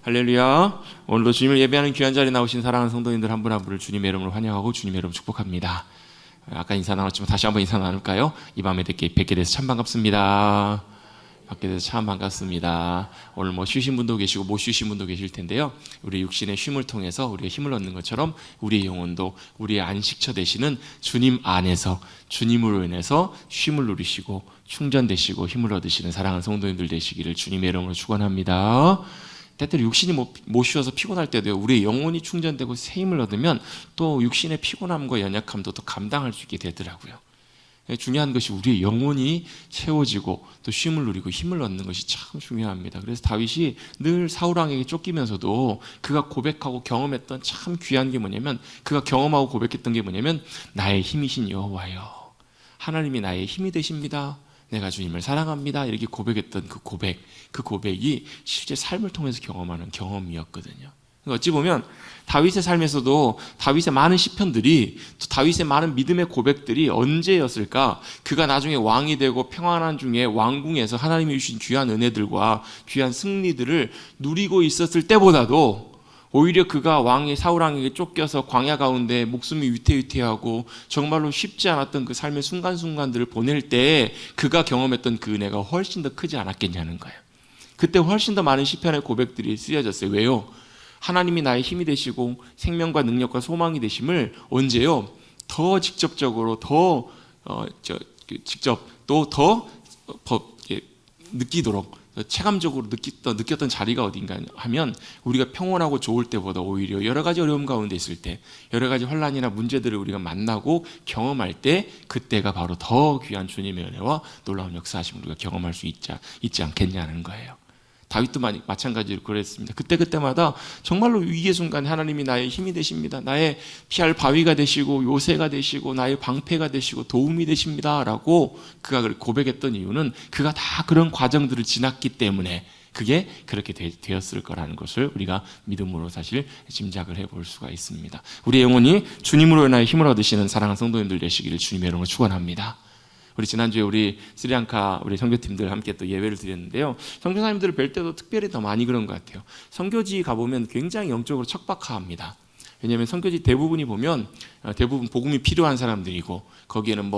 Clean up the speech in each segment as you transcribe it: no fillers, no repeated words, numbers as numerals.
할렐루야. 오늘도 주님을 예배하는 귀한 자리에 나오신 사랑하는 성도님들 한 분 한 분을 주님의 이름으로 환영하고 주님의 이름으로 축복합니다. 아까 인사 나눴지만 다시 한번 인사 나눌까요? 이 밤에 뵙게 돼서 참 반갑습니다. 뵙게 돼서 참 반갑습니다. 오늘 쉬신 분도 계시고 못 쉬신 분도 계실 텐데요. 우리 육신의 쉼을 통해서 우리가 힘을 얻는 것처럼 우리의 영혼도 우리의 안식처 되시는 주님 안에서 주님으로 인해서 쉼을 누리시고 충전되시고 힘을 얻으시는 사랑하는 성도님들 되시기를 주님의 이름으로 축원합니다. 때때로 육신이 못 쉬어서 피곤할 때도요, 우리의 영혼이 충전되고 새 힘을 얻으면 또 육신의 피곤함과 연약함도 또 감당할 수 있게 되더라고요. 중요한 것이 우리의 영혼이 채워지고 또 쉼을 누리고 힘을 얻는 것이 참 중요합니다. 그래서 다윗이 늘 사울왕에게 쫓기면서도 그가 고백하고 경험했던 참 귀한 게 뭐냐면, 그가 경험하고 고백했던 게 뭐냐면, 나의 힘이신 여호와여, 하나님이 나의 힘이 되십니다, 내가 주님을 사랑합니다, 이렇게 고백했던 그 고백이 실제 삶을 통해서 경험하는 경험이었거든요. 어찌 보면 다윗의 삶에서도 다윗의 많은 시편들이, 또 다윗의 많은 믿음의 고백들이 언제였을까? 그가 나중에 왕이 되고 평안한 중에 왕궁에서 하나님이 주신 귀한 은혜들과 귀한 승리들을 누리고 있었을 때보다도 오히려 그가 사울왕에게 쫓겨서 광야 가운데 목숨이 위태위태하고 정말로 쉽지 않았던 그 삶의 순간순간들을 보낼 때 그가 경험했던 그 은혜가 훨씬 더 크지 않았겠냐는 거예요. 그때 훨씬 더 많은 시편의 고백들이 쓰여졌어요. 왜요? 하나님이 나의 힘이 되시고 생명과 능력과 소망이 되심을 언제요? 더 직접적으로 더 느끼도록, 체감적으로 느꼈던 자리가 어딘가 하면, 우리가 평온하고 좋을 때보다 오히려 여러 가지 어려움 가운데 있을 때, 여러 가지 환난이나 문제들을 우리가 만나고 경험할 때, 그때가 바로 더 귀한 주님의 은혜와 놀라운 역사하심을 우리가 경험할 수 있지 않겠냐는 거예요. 다윗도 마찬가지로 그랬습니다. 그때마다 정말로 위기의 순간에 하나님이 나의 힘이 되십니다, 나의 피할 바위가 되시고 요새가 되시고 나의 방패가 되시고 도움이 되십니다 라고 그가 고백했던 이유는, 그가 다 그런 과정들을 지났기 때문에 그게 그렇게 되었을 거라는 것을 우리가 믿음으로 사실 짐작을 해볼 수가 있습니다. 우리의 영혼이 주님으로 인하여 힘을 얻으시는 사랑하는 성도님들 되시기를 주님의 이름으로 축원합니다. 우리 지난주에 우리 스리랑카 우리 선교팀들 함께 또 예배를 드렸는데요, 선교사님들을 뵐 때도 특별히 더 많이 그런 것 같아요. 선교지 가보면 굉장히 영적으로 척박합니다. 왜냐하면 선교지 대부분 복음이 필요한 사람들이고, 거기에는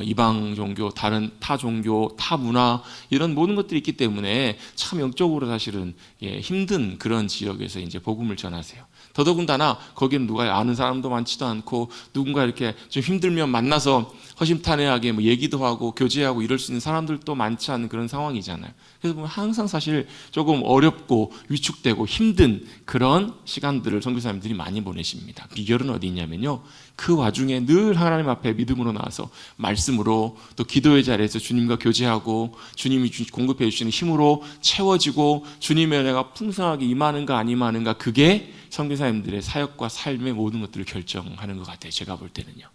이방 종교, 다른 타 종교, 타 문화, 이런 모든 것들이 있기 때문에 참 영적으로 사실은 힘든 그런 지역에서 이제 복음을 전하세요. 더더군다나 거기는 누가 아는 사람도 많지도 않고, 누군가 이렇게 좀 힘들면 만나서 허심탄회하게 얘기도 하고 교제하고 이럴 수 있는 사람들도 많지 않은 그런 상황이잖아요. 그래서 보면 항상 사실 조금 어렵고 위축되고 힘든 그런 시간들을 선교사님들이 많이 보내십니다. 비결은 어디 있냐면요, 그 와중에 늘 하나님 앞에 믿음으로 나와서 말씀으로, 또 기도의 자리에서 주님과 교제하고 주님이 공급해 주시는 힘으로 채워지고 주님의 은혜가 풍성하게 임하는가 안 임하는가, 그게 선교사님들의 사역과 삶의 모든 것들을 결정하는 것 같아요. 제가 볼 때는요.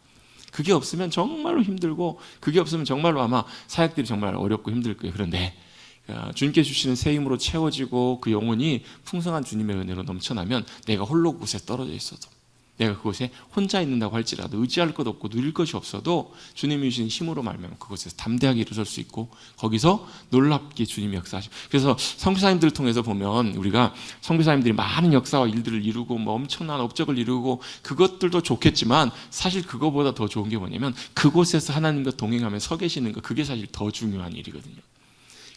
그게 없으면 정말로 힘들고, 그게 없으면 정말로 아마 사역들이 정말 어렵고 힘들 거예요. 그런데 주님께 주시는 새 힘으로 채워지고 그 영혼이 풍성한 주님의 은혜로 넘쳐나면, 내가 홀로 곳에 떨어져 있어도, 내가 그곳에 혼자 있는다고 할지라도, 의지할 것 없고 누릴 것이 없어도 주님이 주신 힘으로 말미암아 그곳에서 담대하게 일어설 수 있고, 거기서 놀랍게 주님이 역사하시고. 그래서 선교사님들을 통해서 보면, 우리가 선교사님들이 많은 역사와 일들을 이루고 엄청난 업적을 이루고, 그것들도 좋겠지만 사실 그거보다 더 좋은 게 뭐냐면, 그곳에서 하나님과 동행하며 서 계시는 거, 그게 사실 더 중요한 일이거든요.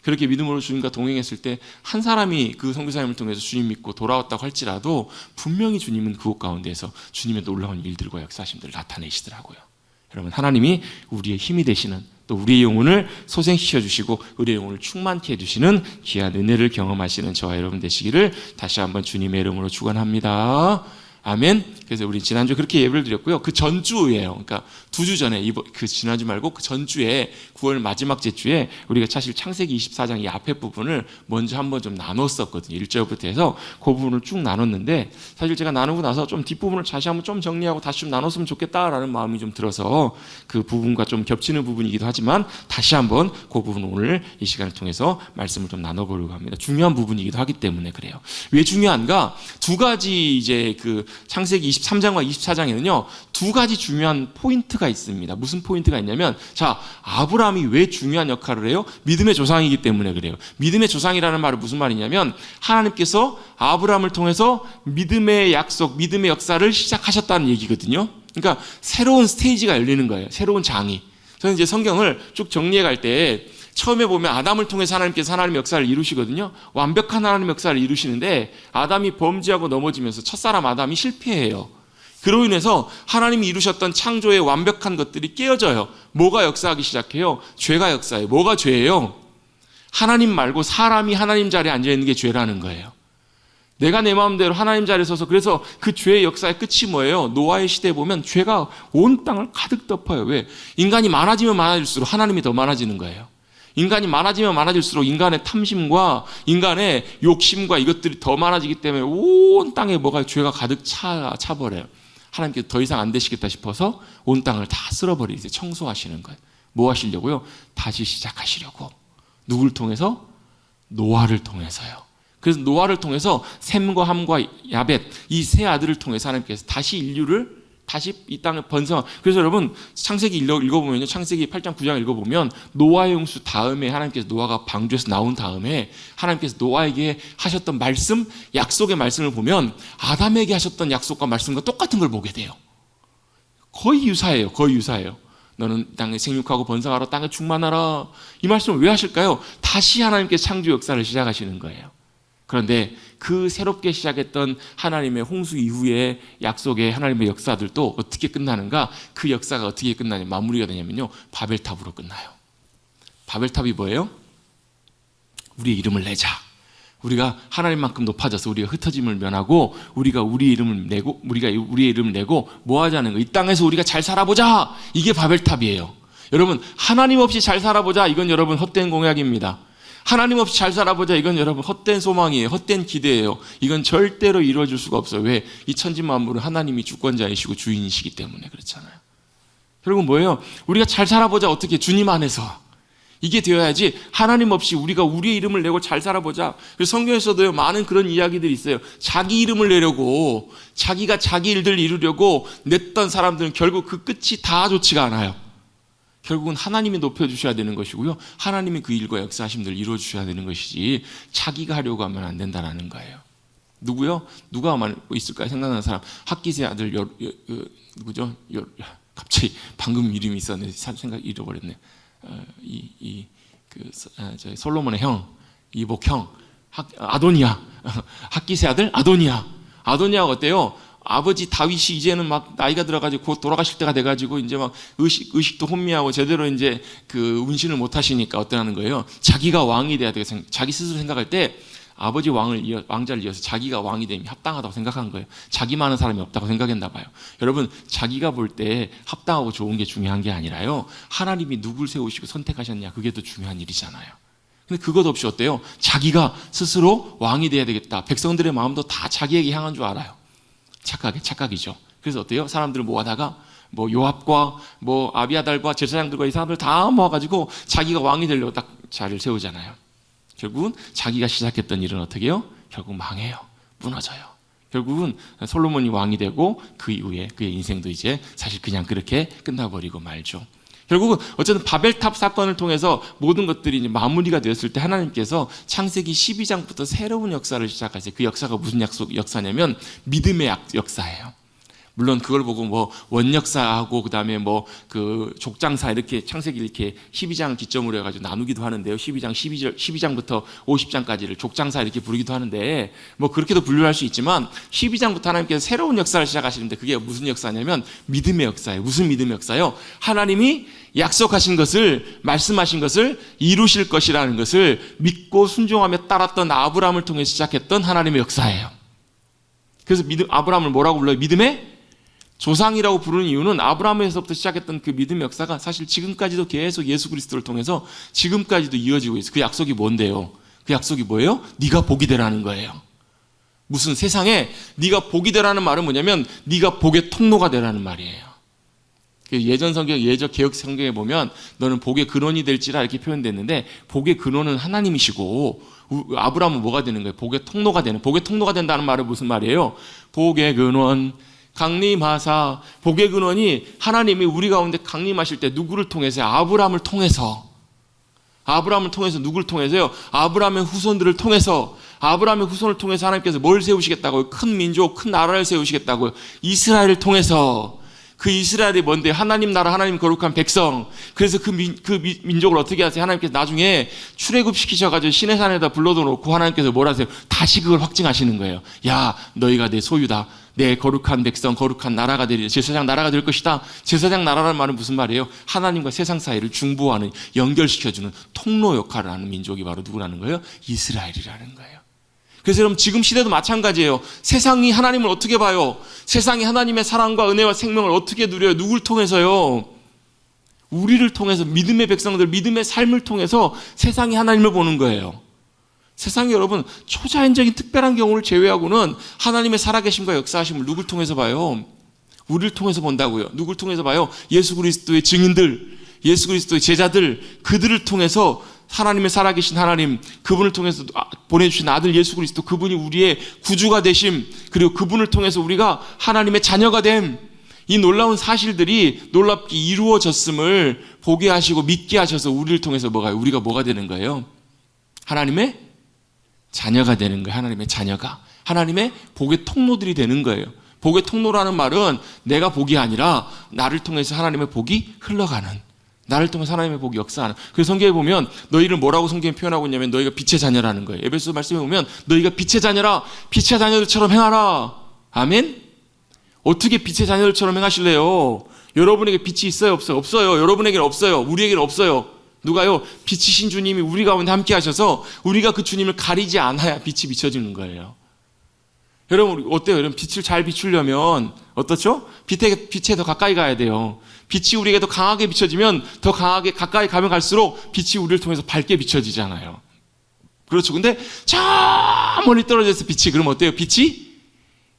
그렇게 믿음으로 주님과 동행했을 때 한 사람이 그 선교사님을 통해서 주님 믿고 돌아왔다고 할지라도, 분명히 주님은 그곳 가운데에서 주님의 놀라운 일들과 역사심들을 나타내시더라고요. 여러분, 하나님이 우리의 힘이 되시는, 또 우리의 영혼을 소생시켜 주시고 우리의 영혼을 충만케 해주시는 귀한 은혜를 경험하시는 저와 여러분 되시기를 다시 한번 주님의 이름으로 축원합니다. 아멘. 그래서 우리 지난주 그렇게 예배를 드렸고요. 그 전주예요. 그러니까 2주 전에, 지난주 말고 그 전주에 9월 마지막 주에 우리가 사실 창세기 24장 이 앞에 부분을 먼저 한번 좀 나눴었거든요. 1절부터 해서 그 부분을 쭉 나눴는데, 사실 제가 나누고 나서 좀 뒷부분을 다시 한번 좀 정리하고 다시 좀 나눴으면 좋겠다라는 마음이 좀 들어서, 그 부분과 좀 겹치는 부분이기도 하지만 다시 한번 그 부분을 오늘 이 시간을 통해서 말씀을 좀 나눠보려고 합니다. 중요한 부분이기도 하기 때문에 그래요. 왜 중요한가? 두 가지 이제 그 창세기 23장과 24장에는요 두 가지 중요한 포인트가 있습니다. 무슨 포인트가 있냐면, 자, 아브라함이 왜 중요한 역할을 해요? 믿음의 조상이기 때문에 그래요. 믿음의 조상이라는 말은 무슨 말이냐면, 하나님께서 아브라함을 통해서 믿음의 약속, 믿음의 역사를 시작하셨다는 얘기거든요. 그러니까 새로운 스테이지가 열리는 거예요. 새로운 장이. 저는 이제 성경을 쭉 정리해 갈 때 처음에 보면 아담을 통해서 하나님께서 하나님의 역사를 이루시거든요. 완벽한 하나님의 역사를 이루시는데, 아담이 범죄하고 넘어지면서 첫사람 아담이 실패해요. 그로 인해서 하나님이 이루셨던 창조의 완벽한 것들이 깨어져요. 뭐가 역사하기 시작해요? 죄가 역사해요. 뭐가 죄예요? 하나님 말고 사람이 하나님 자리에 앉아있는 게 죄라는 거예요. 내가 내 마음대로 하나님 자리에 서서, 그래서 그 죄의 역사의 끝이 뭐예요? 노아의 시대에 보면 죄가 온 땅을 가득 덮어요. 왜? 인간이 많아지면 많아질수록 하나님이 더 많아지는 거예요. 인간이 많아지면 많아질수록 인간의 탐심과 인간의 욕심과 이것들이 더 많아지기 때문에 온 땅에 뭐가 죄가 가득 차버려요. 하나님께서 더 이상 안 되시겠다 싶어서 온 땅을 다 쓸어버리세요. 청소하시는 거예요. 뭐 하시려고요? 다시 시작하시려고. 누굴 통해서? 노아를 통해서요. 그래서 노아를 통해서 셈과 함과 야벳, 이 세 아들을 통해서 하나님께서 다시 인류를 다시 이 땅에 번성. 그래서 여러분 창세기 읽어보면요, 창세기 8장 9장 읽어보면 노아의 홍수 다음에 하나님께서 노아가 방주에서 나온 다음에 하나님께서 노아에게 하셨던 말씀, 약속의 말씀을 보면 아담에게 하셨던 약속과 말씀과 똑같은 걸 보게 돼요. 거의 유사해요. 거의 유사해요. 너는 땅에 생육하고 번성하라, 땅에 충만하라. 이 말씀을 왜 하실까요? 다시 하나님께서 창조 역사를 시작하시는 거예요. 그런데 그 새롭게 시작했던 하나님의 홍수 이후의 약속의 하나님의 역사들도 어떻게 끝나는가? 그 역사가 어떻게 끝나냐, 마무리가 되냐면요, 바벨탑으로 끝나요. 바벨탑이 뭐예요? 우리의 이름을 내자. 우리가 하나님만큼 높아져서 우리가 흩어짐을 면하고 우리가 우리의 이름을 내고 뭐 하자는 거? 이 땅에서 우리가 잘 살아보자. 이게 바벨탑이에요. 여러분, 하나님 없이 잘 살아보자. 이건 여러분 헛된 공약입니다. 하나님 없이 잘 살아보자. 이건 여러분 헛된 소망이에요. 헛된 기대예요. 이건 절대로 이루어질 수가 없어요. 왜? 이 천지만물은 하나님이 주권자이시고 주인이시기 때문에 그렇잖아요. 결국은 뭐예요? 우리가 잘 살아보자. 어떻게? 주님 안에서. 이게 되어야지. 하나님 없이 우리가 우리의 이름을 내고 잘 살아보자. 그래서 성경에서도요, 많은 그런 이야기들이 있어요. 자기 이름을 내려고, 자기가 자기 일들을 이루려고 냈던 사람들은 결국 그 끝이 다 좋지가 않아요. 결국은 하나님이 높여주셔야 되는 것이고요, 하나님이 그 일과 역사하심들을 이루어주셔야 되는 것이지 자기가 하려고 하면 안 된다는 거예요. 누구요? 누가 있을까요? 생각나는 사람. 학기세 아들 누구죠? 갑자기 방금 이름이 있었는데 생각 잃어버렸네. 솔로몬의 형, 이복 형, 아도니아. 학기세 아들 아도니아. 아도니아가 어때요? 아버지 다윗이 이제는 막 나이가 들어가지고 곧 돌아가실 때가 돼가지고 이제 막 의식도 혼미하고 제대로 이제 그 운신을 못 하시니까 어떠냐는 거예요. 자기가 왕이 돼야 되고 자기 스스로 생각할 때 아버지 왕자를 이어서 자기가 왕이 되면 합당하다고 생각한 거예요. 자기 많은 사람이 없다고 생각했나 봐요. 여러분, 자기가 볼 때 합당하고 좋은 게 중요한 게 아니라요, 하나님이 누굴 세우시고 선택하셨냐, 그게 더 중요한 일이잖아요. 근데 그것 없이 어때요? 자기가 스스로 왕이 돼야 되겠다. 백성들의 마음도 다 자기에게 향한 줄 알아요. 착각이죠. 그래서 어때요? 사람들을 모아다가 뭐 요압과 뭐 아비아달과 제사장들과 이 사람들 다 모아가지고 자기가 왕이 되려고 딱 자리를 세우잖아요. 결국은 자기가 시작했던 일은 어떻게 해요? 결국 망해요. 무너져요. 결국은 솔로몬이 왕이 되고 그 이후에 그의 인생도 이제 사실 그냥 그렇게 끝나버리고 말죠. 결국은 어쨌든 바벨탑 사건을 통해서 모든 것들이 이제 마무리가 되었을 때 하나님께서 창세기 12장부터 새로운 역사를 시작하세요. 그 역사가 무슨 역사냐면 믿음의 역사예요. 물론 그걸 보고 뭐 원역사하고 그다음에 뭐 그 족장사 이렇게 창세기 이렇게 12장 기점으로 해가지고 나누기도 하는데요. 12장부터 50장까지를 족장사 이렇게 부르기도 하는데 뭐 그렇게도 분류할 수 있지만 12장부터 하나님께서 새로운 역사를 시작하시는데 그게 무슨 역사냐면 믿음의 역사예요. 무슨 믿음의 역사요? 하나님이 약속하신 것을, 말씀하신 것을 이루실 것이라는 것을 믿고 순종하며 따랐던 아브라함을 통해 시작했던 하나님의 역사예요. 그래서 아브라함을 뭐라고 불러요? 믿음의 조상이라고 부르는 이유는 아브라함에서부터 시작했던 그 믿음의 역사가 사실 지금까지도 계속 예수 그리스도를 통해서 지금까지도 이어지고 있어요. 그 약속이 뭔데요? 그 약속이 뭐예요? 네가 복이 되라는 거예요. 무슨 세상에 네가 복이 되라는 말은 뭐냐면 네가 복의 통로가 되라는 말이에요. 예전 성경, 예전 개혁 성경에 보면 너는 복의 근원이 될지라 이렇게 표현됐는데, 복의 근원은 하나님이시고 아브라함은 뭐가 되는 거예요? 복의 통로가 되는. 복의 통로가 된다는 말은 무슨 말이에요? 복의 근원 강림하사. 복의 근원이 하나님이 우리 가운데 강림하실 때 누구를 통해서? 아브라함을 통해서. 아브라함을 통해서 누구를 통해서요? 아브라함의 후손들을 통해서. 아브라함의 후손을 통해서 하나님께서 뭘 세우시겠다고요? 큰 민족, 큰 나라를 세우시겠다고요. 이스라엘을 통해서. 그 이스라엘이 뭔데? 하나님 나라, 하나님 거룩한 백성. 그래서 그 민족을 어떻게 하세요? 하나님께서 나중에 출애굽시키셔가지고 시내산에다 불러도 놓고 하나님께서 뭘 하세요? 다시 그걸 확증하시는 거예요. 야, 너희가 내 소유다. 내 거룩한 백성, 거룩한 나라가 되리라. 제사장 나라가 될 것이다. 제사장 나라라는 말은 무슨 말이에요? 하나님과 세상 사이를 중보하는, 연결시켜주는 통로 역할을 하는 민족이 바로 누구라는 거예요? 이스라엘이라는 거예요. 그래서 여러분, 지금 시대도 마찬가지예요. 세상이 하나님을 어떻게 봐요? 세상이 하나님의 사랑과 은혜와 생명을 어떻게 누려요? 누굴 통해서요? 우리를 통해서, 믿음의 백성들, 믿음의 삶을 통해서 세상이 하나님을 보는 거예요. 세상이 여러분, 초자연적인 특별한 경우를 제외하고는 하나님의 살아계심과 역사하심을 누굴 통해서 봐요? 우리를 통해서 본다고요. 누굴 통해서 봐요? 예수 그리스도의 증인들, 예수 그리스도의 제자들, 그들을 통해서 하나님의 살아계신 하나님, 그분을 통해서 보내주신 아들 예수 그리스도, 그분이 우리의 구주가 되심, 그리고 그분을 통해서 우리가 하나님의 자녀가 됨, 이 놀라운 사실들이 놀랍게 이루어졌음을 보게 하시고 믿게 하셔서 우리를 통해서 우리가 뭐가 되는 거예요? 하나님의 자녀가 되는 거예요. 하나님의 자녀가. 하나님의 복의 통로들이 되는 거예요. 복의 통로라는 말은 내가 복이 아니라 나를 통해서 하나님의 복이 흘러가는, 나를 통해서 하나님의 복이 역사하는. 그래서 성경에 보면 너희를 뭐라고 성경에 표현하고 있냐면 너희가 빛의 자녀라는 거예요. 에베소 말씀에 보면 너희가 빛의 자녀라, 빛의 자녀들처럼 행하라. 아멘? 어떻게 빛의 자녀들처럼 행하실래요? 여러분에게 빛이 있어요? 없어요? 없어요. 여러분에게는 없어요. 우리에게는 없어요. 누가요? 빛이신 주님이 우리 가운데 함께 하셔서 우리가 그 주님을 가리지 않아야 빛이 비춰지는 거예요. 여러분 어때요? 여러분 빛을 잘 비추려면 어떻죠? 빛에 더 가까이 가야 돼요. 빛이 우리에게 더 강하게 비춰지면 더 강하게 가까이 가면 갈수록 빛이 우리를 통해서 밝게 비춰지잖아요. 그렇죠. 근데 저 멀리 떨어져서 빛이, 그럼 어때요? 빛이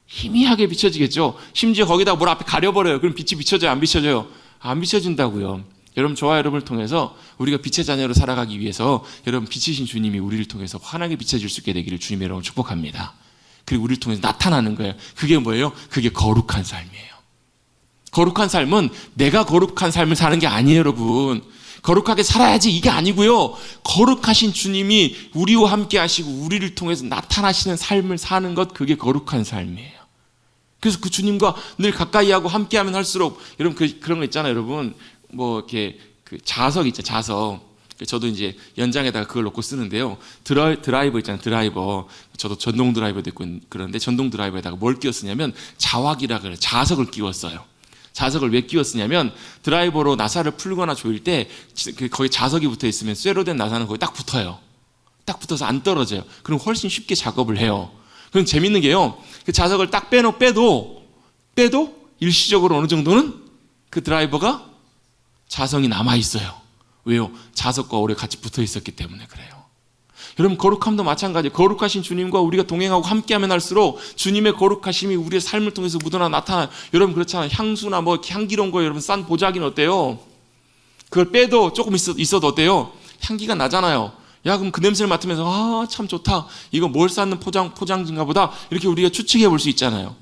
희미하게 비춰지겠죠. 심지어 거기다가 뭘 앞에 가려버려요. 그럼 빛이 비춰져요? 안 비춰져요? 안 비춰진다고요. 여러분, 저와 여러분을 통해서 우리가 빛의 자녀로 살아가기 위해서 여러분 빛이신 주님이 우리를 통해서 환하게 비춰질 수 있게 되기를 주님의 이름으로 축복합니다. 그리고 우리를 통해서 나타나는 거예요. 그게 뭐예요? 그게 거룩한 삶이에요. 거룩한 삶은 내가 거룩한 삶을 사는 게 아니에요, 여러분. 거룩하게 살아야지 이게 아니고요. 거룩하신 주님이 우리와 함께 하시고 우리를 통해서 나타나시는 삶을 사는 것, 그게 거룩한 삶이에요. 그래서 그 주님과 늘 가까이 하고 함께 하면 할수록, 여러분 그런 거 있잖아요, 여러분. 뭐 이렇게 그 자석 있죠, 자석. 저도 이제 연장에다가 그걸 놓고 쓰는데요. 드라이버 있잖아요, 드라이버. 저도 전동 드라이버도 있고 그런데 전동 드라이버에다가 뭘 끼워 쓰냐면 자왁이라 그래요. 자석을 끼워 써요. 자석을 왜 끼워 쓰냐면 드라이버로 나사를 풀거나 조일 때 거기 자석이 붙어 있으면 쇠로 된 나사는 거기 딱 붙어요. 딱 붙어서 안 떨어져요. 그럼 훨씬 쉽게 작업을 해요. 그럼 재밌는 게요, 그 자석을 딱 빼도 일시적으로 어느 정도는 그 드라이버가 자성이 남아있어요. 왜요? 자석과 오래 같이 붙어 있었기 때문에 그래요. 여러분, 거룩함도 마찬가지예요. 거룩하신 주님과 우리가 동행하고 함께하면 할수록 주님의 거룩하심이 우리의 삶을 통해서 묻어나 나타나요. 여러분 그렇잖아요. 향수나 뭐 향기로운 거, 여러분 싼 보자기는 어때요? 그걸 빼도 조금 있어도 어때요? 향기가 나잖아요. 야, 그럼 그 냄새를 맡으면서 아, 참 좋다. 이거 뭘 쌓는 포장지인가 보다. 이렇게 우리가 추측해 볼 수 있잖아요.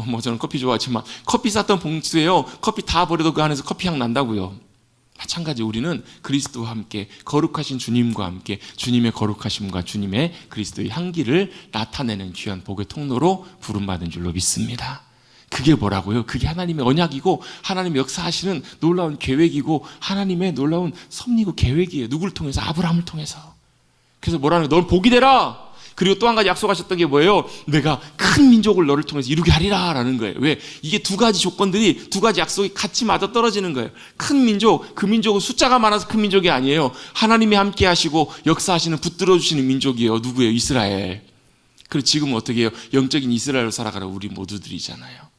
뭐 저는 커피 좋아하지만 커피 쌌던 봉투에요, 커피 다 버려도 그 안에서 커피 향 난다고요. 마찬가지 우리는 그리스도와 함께, 거룩하신 주님과 함께 주님의 거룩하심과 주님의 그리스도의 향기를 나타내는 귀한 복의 통로로 부름받은 줄로 믿습니다. 그게 뭐라고요? 그게 하나님의 언약이고 하나님의 역사하시는 놀라운 계획이고 하나님의 놀라운 섭리고 계획이에요. 누구를 통해서? 아브라함을 통해서. 그래서 뭐라는 거예요? 넌 복이 되라. 그리고 또 한 가지 약속하셨던 게 뭐예요? 내가 큰 민족을 너를 통해서 이루게 하리라 라는 거예요. 왜? 이게 두 가지 조건들이, 두 가지 약속이 같이 맞아 떨어지는 거예요. 큰 민족, 그 민족은 숫자가 많아서 큰 민족이 아니에요. 하나님이 함께 하시고 역사하시는, 붙들어 주시는 민족이에요. 누구예요? 이스라엘. 그리고 지금은 어떻게 해요? 영적인 이스라엘로 살아가는 우리 모두들이잖아요.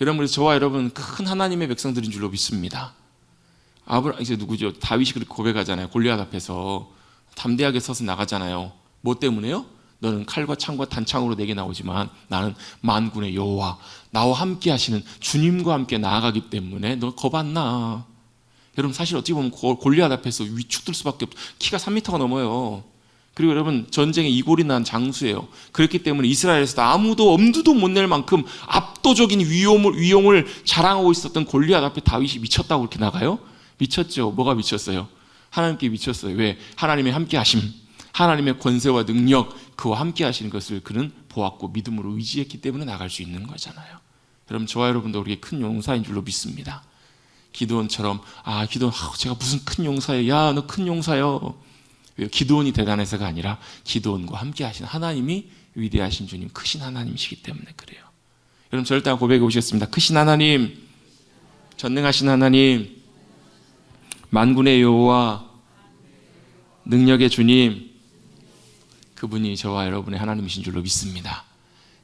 여러분, 저와 여러분 큰 하나님의 백성들인 줄로 믿습니다. 이제 누구죠? 다윗이 그렇게 고백하잖아요. 골리앗 앞에서 담대하게 서서 나가잖아요. 뭐 때문에요? 너는 칼과 창과 단창으로 내게 나오지만 나는 만군의 여호와 나와 함께 하시는 주님과 함께 나아가기 때문에 너 겁 안 나. 여러분 사실 어찌 보면 골리앗 앞에서 위축될 수밖에 없죠. 키가 3m가 넘어요. 그리고 여러분 전쟁에 이골이 난 장수예요. 그렇기 때문에 이스라엘에서 아무도 엄두도 못 낼 만큼 압도적인 위용을 자랑하고 있었던 골리앗 앞에 다윗이 미쳤다고 그렇게 나가요? 미쳤죠. 뭐가 미쳤어요? 하나님께 미쳤어요. 왜? 하나님의 함께 하심, 하나님의 권세와 능력, 그와 함께 하시는 것을 그는 보았고 믿음으로 의지했기 때문에 나갈 수 있는 거잖아요. 여러분 저와 여러분도 우리의 큰 용사인 줄로 믿습니다. 기드온처럼 기드온 제가 무슨 큰 용사예요. 야 너 큰 용사요. 기드온이 대단해서가 아니라 기드온과 함께 하신 하나님이 위대하신 주님, 크신 하나님이시기 때문에 그래요. 여러분 저를 따라 고백해 보시겠습니다. 크신 하나님, 전능하신 하나님, 만군의 여호와, 능력의 주님, 그분이 저와 여러분의 하나님이신 줄로 믿습니다.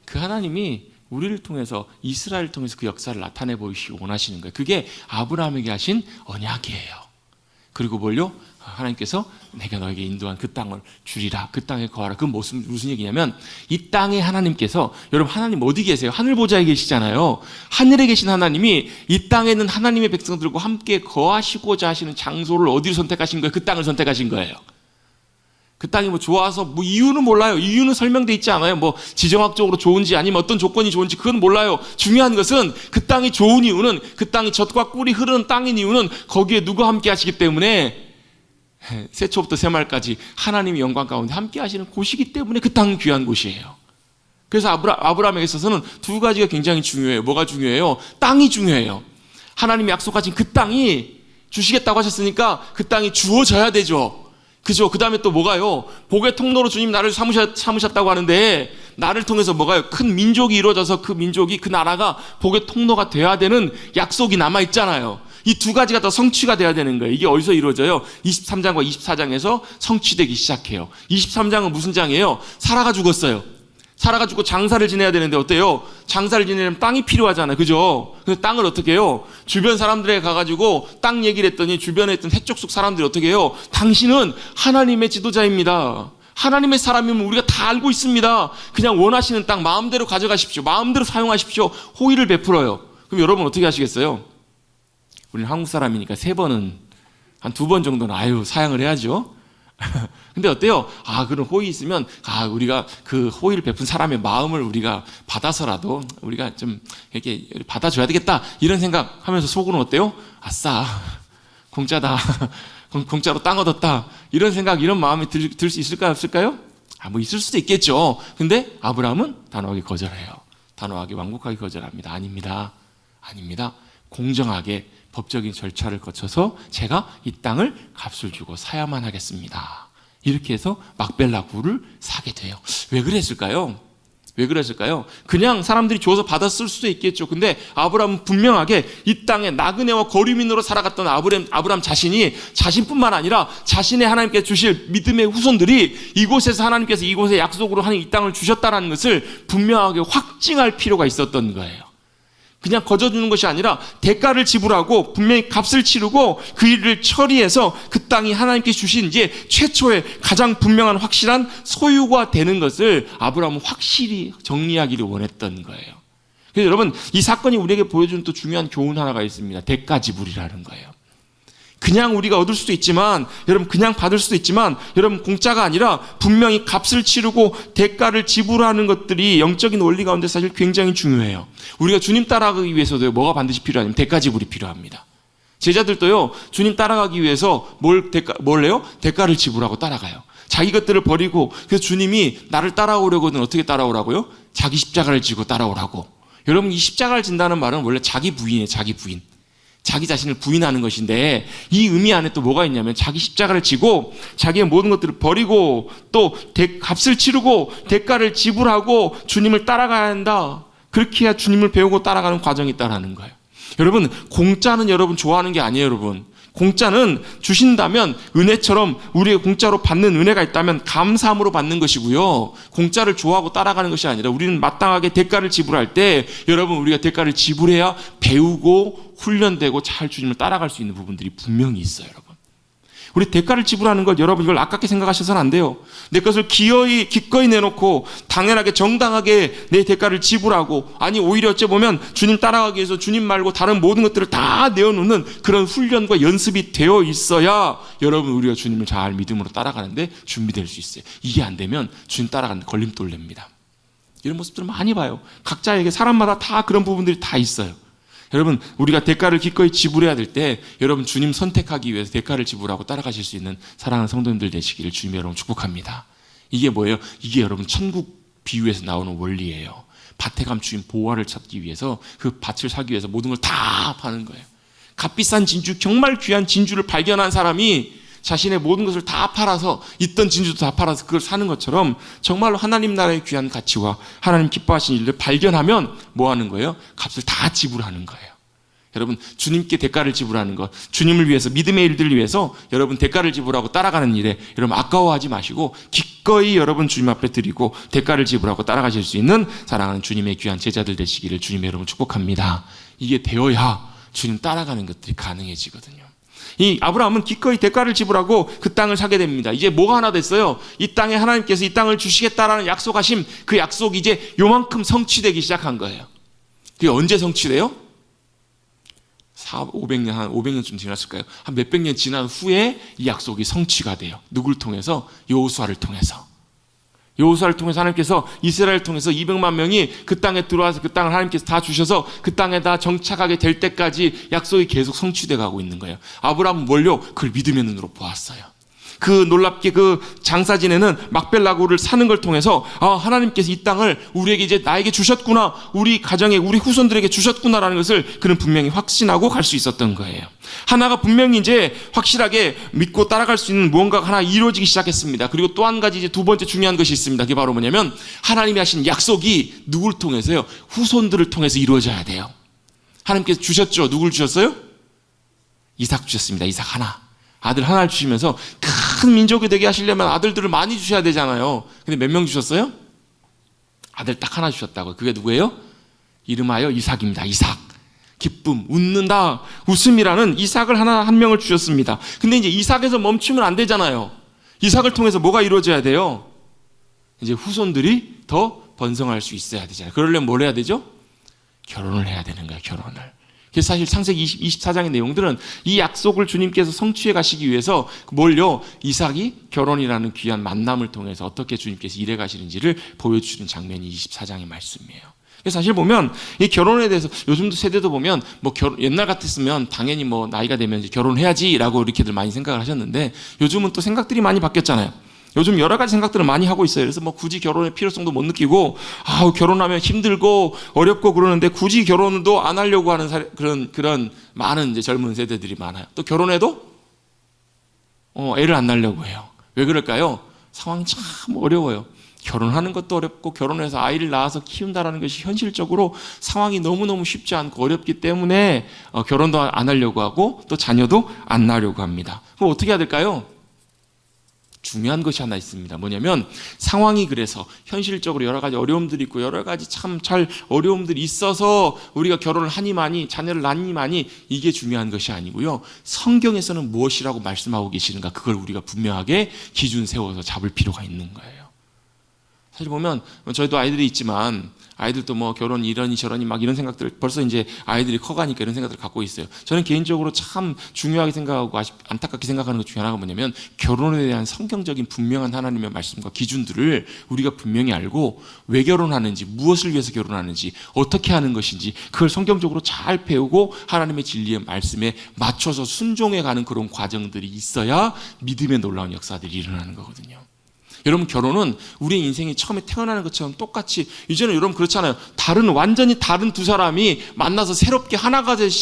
그 하나님이 우리를 통해서, 이스라엘을 통해서 그 역사를 나타내 보이시고 원하시는 거예요. 그게 아브라함에게 하신 언약이에요. 그리고 뭘요? 하나님께서 내가 너에게 인도한 그 땅을 주리라, 그 땅에 거하라. 그건 무슨 얘기냐면 이 땅에 하나님께서, 여러분 하나님 어디 계세요? 하늘 보좌에 계시잖아요. 하늘에 계신 하나님이 이 땅에는 하나님의 백성들과 함께 거하시고자 하시는 장소를 어디를 선택하신 거예요? 그 땅을 선택하신 거예요. 그 땅이 좋아서 이유는 몰라요. 이유는 설명돼 있지 않아요. 지정학적으로 좋은지 아니면 어떤 조건이 좋은지 그건 몰라요. 중요한 것은 그 땅이 좋은 이유는, 그 땅이 젖과 꿀이 흐르는 땅인 이유는 거기에 누가 함께 하시기 때문에, 새초부터 새말까지 하나님의 영광 가운데 함께 하시는 곳이기 때문에 그 땅은 귀한 곳이에요. 그래서 아브라함에게 있어서는 두 가지가 굉장히 중요해요. 뭐가 중요해요? 땅이 중요해요. 하나님이 약속하신 그 땅이 주시겠다고 하셨으니까 그 땅이 주어져야 되죠. 그죠? 그 다음에 또 뭐가요? 복의 통로로 주님 나를 삼으셨다고 하는데, 나를 통해서 뭐가요? 큰 민족이 이루어져서 그 민족이, 그 나라가 복의 통로가 돼야 되는 약속이 남아있잖아요. 이 두 가지가 다 성취가 돼야 되는 거예요. 이게 어디서 이루어져요? 23장과 24장에서 성취되기 시작해요. 23장은 무슨 장이에요? 사라가 죽었어요. 사라가 죽고 장사를 지내야 되는데 어때요? 장사를 지내려면 땅이 필요하잖아요. 그죠? 근데 땅을 어떻게 해요? 주변 사람들에게 가가지고 땅 얘기를 했더니 주변에 있던 해족속 사람들이 어떻게 해요? 당신은 하나님의 지도자입니다. 하나님의 사람이면 우리가 다 알고 있습니다. 그냥 원하시는 땅 마음대로 가져가십시오. 마음대로 사용하십시오. 호의를 베풀어요. 그럼 여러분 어떻게 하시겠어요? 우리는 한국 사람이니까 3번은, 한 2번 정도는 사양을 해야죠. 근데 어때요? 그런 호의 있으면, 우리가 그 호의를 베푼 사람의 마음을 우리가 받아서라도 우리가 좀 이렇게 받아줘야 되겠다, 이런 생각하면서 속으로는 어때요? 아싸, 공짜다. 공짜로 땅 얻었다. 이런 생각, 이런 마음이 들 수 있을까요? 없을까요? 있을 수도 있겠죠. 근데 아브라함은 단호하게 거절해요. 단호하게 완곡하게 거절합니다. 아닙니다. 공정하게 법적인 절차를 거쳐서 제가 이 땅을 값을 주고 사야만 하겠습니다. 이렇게 해서 막벨라 굴을 사게 돼요. 왜 그랬을까요? 그냥 사람들이 줘서 받았을 수도 있겠죠. 근데 아브라함은 분명하게 이 땅에 나그네와 거류민으로 살아갔던 아브라함 자신뿐만 아니라 자신의 하나님께 주실 믿음의 후손들이 이곳에서 하나님께서 이곳에 약속으로 하는 이 땅을 주셨다는 것을 분명하게 확증할 필요가 있었던 거예요. 그냥 거저주는 것이 아니라 대가를 지불하고 분명히 값을 치르고 그 일을 처리해서 그 땅이 하나님께 주신 이제 최초의 가장 분명한 확실한 소유가 되는 것을 아브라함은 확실히 정리하기를 원했던 거예요. 그래서 여러분 이 사건이 우리에게 보여주는 또 중요한 교훈 하나가 있습니다. 대가 지불이라는 거예요. 그냥 우리가 얻을 수도 있지만, 여러분 그냥 받을 수도 있지만, 여러분 공짜가 아니라 분명히 값을 치르고 대가를 지불하는 것들이 영적인 원리 가운데 사실 굉장히 중요해요. 우리가 주님 따라가기 위해서도 뭐가 반드시 필요하냐면 대가 지불이 필요합니다. 제자들도요, 주님 따라가기 위해서 뭘 해요? 대가를 지불하고 따라가요. 자기 것들을 버리고. 그래서 주님이 나를 따라오려거든 어떻게 따라오라고요? 자기 십자가를 지고 따라오라고. 여러분 이 십자가를 진다는 말은 원래 자기 부인이에요. 자기 부인. 자기 자신을 부인하는 것인데, 이 의미 안에 또 뭐가 있냐면 자기 십자가를 지고 자기의 모든 것들을 버리고 또 값을 치르고 대가를 지불하고 주님을 따라가야 한다. 그렇게 해야 주님을 배우고 따라가는 과정이 있다는 거예요. 여러분 공짜는 여러분 좋아하는 게 아니에요. 여러분 공짜는 주신다면, 은혜처럼 우리가 공짜로 받는 은혜가 있다면 감사함으로 받는 것이고요, 공짜를 좋아하고 따라가는 것이 아니라 우리는 마땅하게 대가를 지불할 때, 여러분 우리가 대가를 지불해야 배우고 훈련되고 잘 주님을 따라갈 수 있는 부분들이 분명히 있어요. 여러분 우리 대가를 지불하는 것, 여러분 이걸 아깝게 생각하셔서는 안 돼요. 내 것을 기꺼이 내놓고 당연하게 정당하게 내 대가를 지불하고, 아니 오히려 어째 보면 주님 따라가기 위해서 주님 말고 다른 모든 것들을 다 내어놓는 그런 훈련과 연습이 되어 있어야 여러분 우리가 주님을 잘 믿음으로 따라가는데 준비될 수 있어요. 이게 안 되면 주님 따라가는 데 걸림돌 냅니다. 이런 모습들을 많이 봐요. 각자에게 사람마다 다 그런 부분들이 다 있어요. 여러분 우리가 대가를 기꺼이 지불해야 될 때 여러분 주님 선택하기 위해서 대가를 지불하고 따라가실 수 있는 사랑하는 성도님들 되시기를 주님 여러분 축복합니다. 이게 뭐예요? 이게 여러분 천국 비유에서 나오는 원리예요. 밭에 감 주인 보화를 찾기 위해서 그 밭을 사기 위해서 모든 걸 다 파는 거예요. 값비싼 진주, 정말 귀한 진주를 발견한 사람이 자신의 모든 것을 다 팔아서, 있던 진주도 다 팔아서 그걸 사는 것처럼 정말로 하나님 나라의 귀한 가치와 하나님 기뻐하시는 일을 발견하면 뭐 하는 거예요? 값을 다 지불하는 거예요. 여러분 주님께 대가를 지불하는 것, 주님을 위해서, 믿음의 일들을 위해서 여러분 대가를 지불하고 따라가는 일에 여러분 아까워하지 마시고 기꺼이 여러분 주님 앞에 드리고 대가를 지불하고 따라가실 수 있는 사랑하는 주님의 귀한 제자들 되시기를 주님 여러분 축복합니다. 이게 되어야 주님 따라가는 것들이 가능해지거든요. 이 아브라함은 기꺼이 대가를 지불하고 그 땅을 사게 됩니다. 이제 뭐가 하나 됐어요? 이 땅에 하나님께서 이 땅을 주시겠다라는 약속하심, 그 약속이 이제 요만큼 성취되기 시작한 거예요. 그게 언제 성취돼요? 500년, 한 500년쯤 지났을까요? 한 몇백 년 지난 후에 이 약속이 성취가 돼요. 누굴 통해서? 여호수아를 통해서. 여호수아를 통해서 하나님께서, 이스라엘을 통해서 200만 명이 그 땅에 들어와서 그 땅을 하나님께서 다 주셔서 그 땅에 다 정착하게 될 때까지 약속이 계속 성취돼 가고 있는 거예요. 아브라함은 뭘요? 그걸 믿음의 눈으로 보았어요. 그 놀랍게 그 장사 지내는 막벨라고를 사는 걸 통해서 하나님께서 이 땅을 우리에게 이제 나에게 주셨구나, 우리 가정에 우리 후손들에게 주셨구나라는 것을 그는 분명히 확신하고 갈 수 있었던 거예요. 하나가 분명히 이제 확실하게 믿고 따라갈 수 있는 무언가가 하나 이루어지기 시작했습니다. 그리고 또 한 가지 이제 두 번째 중요한 것이 있습니다. 그게 바로 뭐냐면 하나님이 하신 약속이 누굴 통해서요? 후손들을 통해서 이루어져야 돼요. 하나님께서 주셨죠. 누굴 주셨어요? 이삭 주셨습니다. 이삭 하나. 아들 하나를 주시면서 큰 민족이 되게 하시려면 아들들을 많이 주셔야 되잖아요. 근데 몇 명 주셨어요? 아들 딱 하나 주셨다고요. 그게 누구예요? 이름하여 이삭입니다. 이삭. 기쁨, 웃는다, 웃음이라는 이삭을 한 명을 주셨습니다. 근데 이제 이삭에서 멈추면 안 되잖아요. 이삭을 통해서 뭐가 이루어져야 돼요? 이제 후손들이 더 번성할 수 있어야 되잖아요. 그러려면 뭘 해야 되죠? 결혼을 해야 되는 거예요. 결혼을. 그래서 사실 창세기 24장의 내용들은 이 약속을 주님께서 성취해 가시기 위해서 뭘요? 이삭이 결혼이라는 귀한 만남을 통해서 어떻게 주님께서 일해 가시는지를 보여주는 장면이 24장의 말씀이에요. 그래서 사실 보면 이 결혼에 대해서 요즘도 세대도 보면 뭐 옛날 같았으면 당연히 뭐 나이가 되면 이제 결혼해야지라고 이렇게들 많이 생각을 하셨는데 요즘은 또 생각들이 많이 바뀌었잖아요. 요즘 여러 가지 생각들을 많이 하고 있어요. 그래서 뭐 굳이 결혼의 필요성도 못 느끼고, 결혼하면 힘들고 어렵고 그러는데 굳이 결혼도 안 하려고 하는 그런 많은 이제 젊은 세대들이 많아요. 또 결혼해도 애를 안 낳으려고 해요. 왜 그럴까요? 상황이 참 어려워요. 결혼하는 것도 어렵고 결혼해서 아이를 낳아서 키운다라는 것이 현실적으로 상황이 너무너무 쉽지 않고 어렵기 때문에 결혼도 안 하려고 하고 또 자녀도 안 낳으려고 합니다. 그럼 어떻게 해야 될까요? 중요한 것이 하나 있습니다. 뭐냐면 상황이 그래서 현실적으로 여러 가지 어려움들이 있고 여러 가지 참 잘 어려움들이 있어서 우리가 결혼을 하니만이 자녀를 낳니만이 이게 중요한 것이 아니고요. 성경에서는 무엇이라고 말씀하고 계시는가, 그걸 우리가 분명하게 기준 세워서 잡을 필요가 있는 거예요. 사실 보면 저희도 아이들이 있지만 아이들도 뭐 결혼 이러니 저러니 막 이런 생각들, 벌써 이제 아이들이 커가니까 이런 생각들을 갖고 있어요. 저는 개인적으로 참 중요하게 생각하고 안타깝게 생각하는 것 중에 하나가 뭐냐면 결혼에 대한 성경적인 분명한 하나님의 말씀과 기준들을 우리가 분명히 알고 왜 결혼하는지, 무엇을 위해서 결혼하는지, 어떻게 하는 것인지 그걸 성경적으로 잘 배우고 하나님의 진리의 말씀에 맞춰서 순종해가는 그런 과정들이 있어야 믿음의 놀라운 역사들이 일어나는 거거든요. 여러분 결혼은 우리의 인생이 처음에 태어나는 것처럼 똑같이, 이제는 여러분 그렇잖아요. 완전히 다른 두 사람이 만나서 새롭게 하나가 돼서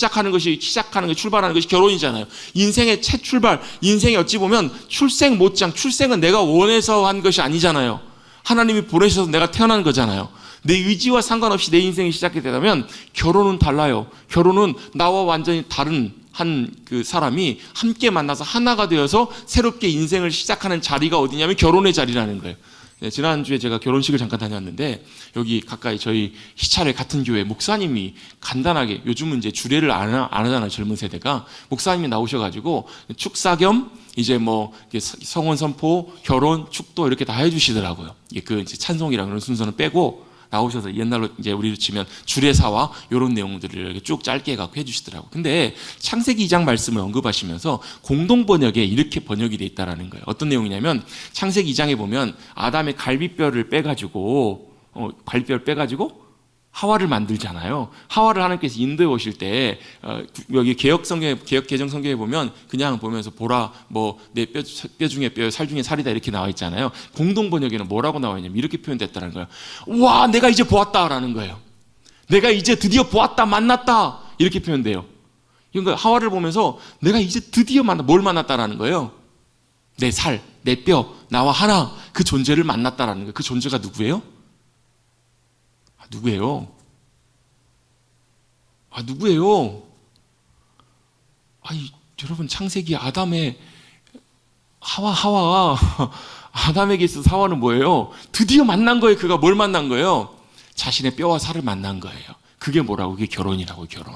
출발하는 것이 결혼이잖아요. 인생의 첫 출발, 인생이 어찌 보면 출생 못지않게, 출생은 내가 원해서 한 것이 아니잖아요. 하나님이 보내셔서 내가 태어난 거잖아요. 내 의지와 상관없이 내 인생이 시작이 되다면 결혼은 달라요. 결혼은 나와 완전히 다른 그 사람이 함께 만나서 하나가 되어서 새롭게 인생을 시작하는 자리가 어디냐면 결혼의 자리라는 거예요. 네, 지난주에 제가 결혼식을 잠깐 다녔는데 여기 가까이 저희 시차례 같은 교회 목사님이 간단하게, 요즘은 이제 주례를 안 하잖아요, 젊은 세대가. 목사님이 나오셔가지고 축사 겸 이제 뭐 성혼 선포, 결혼, 축도 이렇게 다 해주시더라고요. 그 이제 찬송이랑 그런 순서는 빼고 나오셔서 옛날로 이제 우리로 치면 주례사와 이런 내용들을 이렇게 쭉 짧게 해갖고 해주시더라고요. 근데 창세기 2장 말씀을 언급하시면서 공동 번역에 이렇게 번역이 돼 있다라는 거예요. 어떤 내용이냐면 창세기 2장에 보면 아담의 갈비뼈를 빼가지고 하와를 만들잖아요. 하와를 하나님께서 인도해 오실 때 여기 개혁 개정 성경에 보면 그냥 보면서 보라, 뭐 내 뼈 중에 뼈, 살 중에 살이다 이렇게 나와 있잖아요. 공동 번역에는 뭐라고 나와 있냐면 이렇게 표현됐다는 거예요. 와, 내가 이제 보았다라는 거예요. 내가 이제 드디어 보았다, 만났다 이렇게 표현돼요. 그러니까 하와를 보면서 내가 이제 드디어 뭘 만났다라는 거예요. 내 살, 내 뼈, 나와 하나, 그 존재를 만났다라는 거예요. 그 존재가 누구예요? 누구예요? 여러분, 창세기 아담의 하와 아담에게 있어서 하와는 뭐예요? 드디어 만난 거예요. 그가 뭘 만난 거예요? 자신의 뼈와 살을 만난 거예요. 그게 뭐라고? 그게 결혼이라고. 결혼.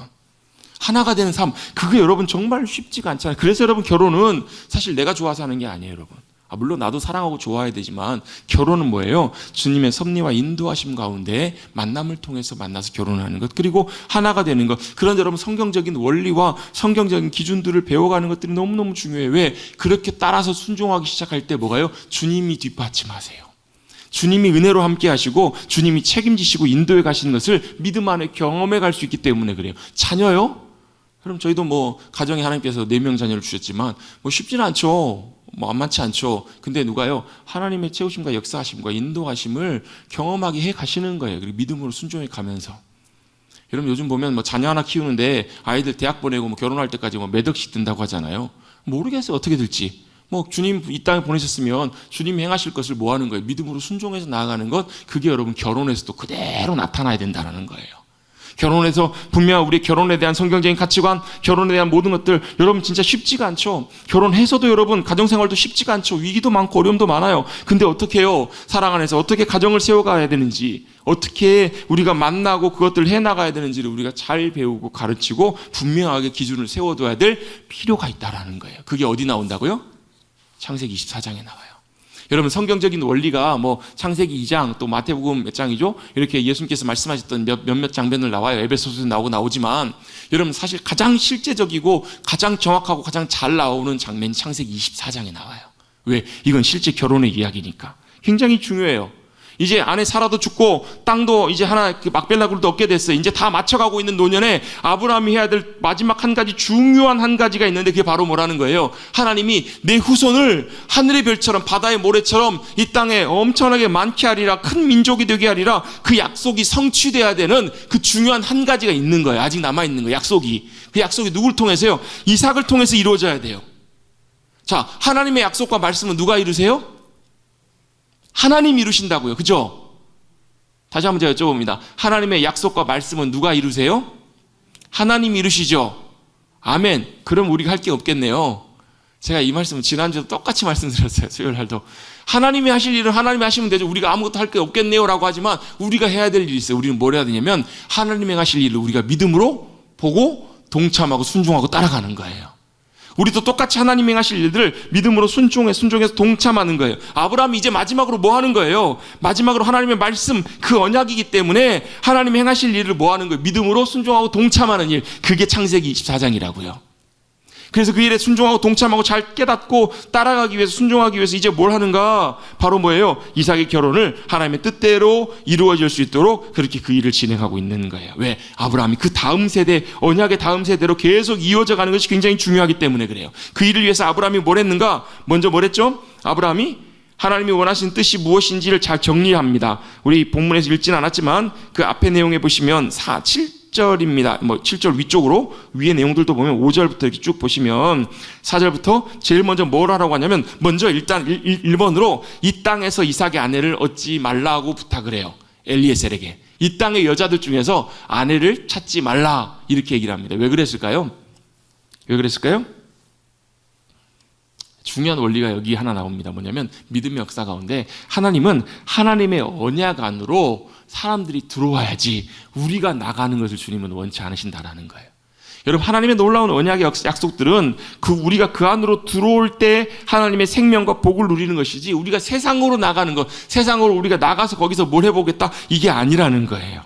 하나가 되는 삶, 그게 여러분 정말 쉽지가 않잖아요. 그래서 여러분, 결혼은 사실 내가 좋아서 하는 게 아니에요, 여러분. 물론 나도 사랑하고 좋아해야 되지만 결혼은 뭐예요? 주님의 섭리와 인도하심 가운데 만남을 통해서 만나서 결혼하는 것, 그리고 하나가 되는 것. 그런 여러분, 성경적인 원리와 성경적인 기준들을 배워가는 것들이 너무너무 중요해요. 왜? 그렇게 따라서 순종하기 시작할 때 뭐가요? 주님이 뒷받침하세요. 주님이 은혜로 함께 하시고 주님이 책임지시고 인도해 가시는 것을 믿음 안에 경험해 갈 수 있기 때문에 그래요. 자녀요? 그럼 저희도 뭐 가정에 하나님께서 4명 자녀를 주셨지만 뭐 쉽지는 않죠. 뭐 만만치 않죠. 근데 누가요? 하나님의 채우심과 역사하심과 인도하심을 경험하게 해 가시는 거예요. 그리고 믿음으로 순종해 가면서. 여러분, 요즘 보면 뭐 자녀 하나 키우는데 아이들 대학 보내고 뭐 결혼할 때까지 뭐 몇 억씩 든다고 하잖아요. 모르겠어요, 어떻게 될지. 뭐 주님 이 땅에 보내셨으면 주님이 행하실 것을 뭐 하는 거예요? 믿음으로 순종해서 나아가는 것. 그게 여러분 결혼에서도 그대로 나타나야 된다는 거예요. 결혼해서 분명 우리 결혼에 대한 성경적인 가치관, 결혼에 대한 모든 것들, 여러분 진짜 쉽지가 않죠. 결혼해서도 여러분 가정생활도 쉽지가 않죠. 위기도 많고 어려움도 많아요. 근데 어떻게 해요? 사랑 안에서 어떻게 가정을 세워가야 되는지, 어떻게 우리가 만나고 그것들을 해나가야 되는지를 우리가 잘 배우고 가르치고 분명하게 기준을 세워둬야 될 필요가 있다라는 거예요. 그게 어디 나온다고요? 창세기 24장에 나와요. 여러분, 성경적인 원리가 뭐 창세기 2장 또 마태복음 몇 장이죠? 이렇게 예수님께서 말씀하셨던 몇몇 장면을 나와요. 에베소서도 나오지만 여러분, 사실 가장 실제적이고 가장 정확하고 가장 잘 나오는 장면이 창세기 24장에 나와요. 왜? 이건 실제 결혼의 이야기니까 굉장히 중요해요. 이제 아내 사라도 죽고 땅도 이제 하나 막벨라굴도 얻게 됐어요. 이제 다 맞춰가고 있는 노년에 아브라함이 해야 될 마지막 한 가지, 중요한 한 가지가 있는데 그게 바로 뭐라는 거예요? 하나님이 내 후손을 하늘의 별처럼 바다의 모래처럼 이 땅에 엄청나게 많게 하리라, 큰 민족이 되게 하리라. 그 약속이 성취돼야 되는 그 중요한 한 가지가 있는 거예요. 아직 남아있는 거예요, 약속이. 그 약속이 누굴 통해서요? 이삭을 통해서 이루어져야 돼요. 자, 하나님의 약속과 말씀은 누가 이루세요? 하나님 이루신다고요. 그죠? 다시 한번 제가 여쭤봅니다. 하나님의 약속과 말씀은 누가 이루세요? 하나님 이루시죠. 아멘. 그럼 우리가 할 게 없겠네요. 제가 이 말씀은 지난주에도 똑같이 말씀드렸어요. 수요일 날도. 하나님이 하실 일은 하나님이 하시면 되죠. 우리가 아무것도 할 게 없겠네요 라고 하지만 우리가 해야 될 일이 있어요. 우리는 뭘 해야 되냐면 하나님이 하실 일을 우리가 믿음으로 보고 동참하고 순종하고 따라가는 거예요. 우리도 똑같이 하나님이 행하실 일들을 믿음으로 순종해서 동참하는 거예요. 아브라함이 이제 마지막으로 뭐 하는 거예요? 마지막으로 하나님의 말씀, 그 언약이기 때문에 하나님이 행하실 일을 뭐 하는 거예요? 믿음으로 순종하고 동참하는 일. 그게 창세기 24장이라고요. 그래서 그 일에 순종하고 동참하고 잘 깨닫고 따라가기 위해서, 순종하기 위해서 이제 뭘 하는가? 바로 뭐예요? 이삭의 결혼을 하나님의 뜻대로 이루어질 수 있도록 그렇게 그 일을 진행하고 있는 거예요. 왜? 아브라함이 그 다음 세대, 언약의 다음 세대로 계속 이어져 가는 것이 굉장히 중요하기 때문에 그래요. 그 일을 위해서 아브라함이 뭘 했는가? 먼저 뭘 했죠? 아브라함이 하나님이 원하시는 뜻이 무엇인지를 잘 정리합니다. 우리 본문에서 읽지는 않았지만 그 앞에 내용에 보시면 7절입니다. 7절 위쪽으로 위의 내용들도 보면 5절부터 이렇게 쭉 보시면 4절부터 제일 먼저 뭘 하라고 하냐면, 먼저 일단 1번으로 이 땅에서 이삭의 아내를 얻지 말라고 부탁을 해요. 엘리에셀에게. 이 땅의 여자들 중에서 아내를 찾지 말라, 이렇게 얘기를 합니다. 왜 그랬을까요? 중요한 원리가 여기 하나 나옵니다. 뭐냐면 믿음의 역사 가운데 하나님은 하나님의 언약 안으로 사람들이 들어와야지 우리가 나가는 것을 주님은 원치 않으신다라는 거예요. 여러분, 하나님의 놀라운 언약의 약속들은 우리가 그 안으로 들어올 때 하나님의 생명과 복을 누리는 것이지 우리가 세상으로 나가는 것, 세상으로 우리가 나가서 거기서 뭘 해보겠다, 이게 아니라는 거예요.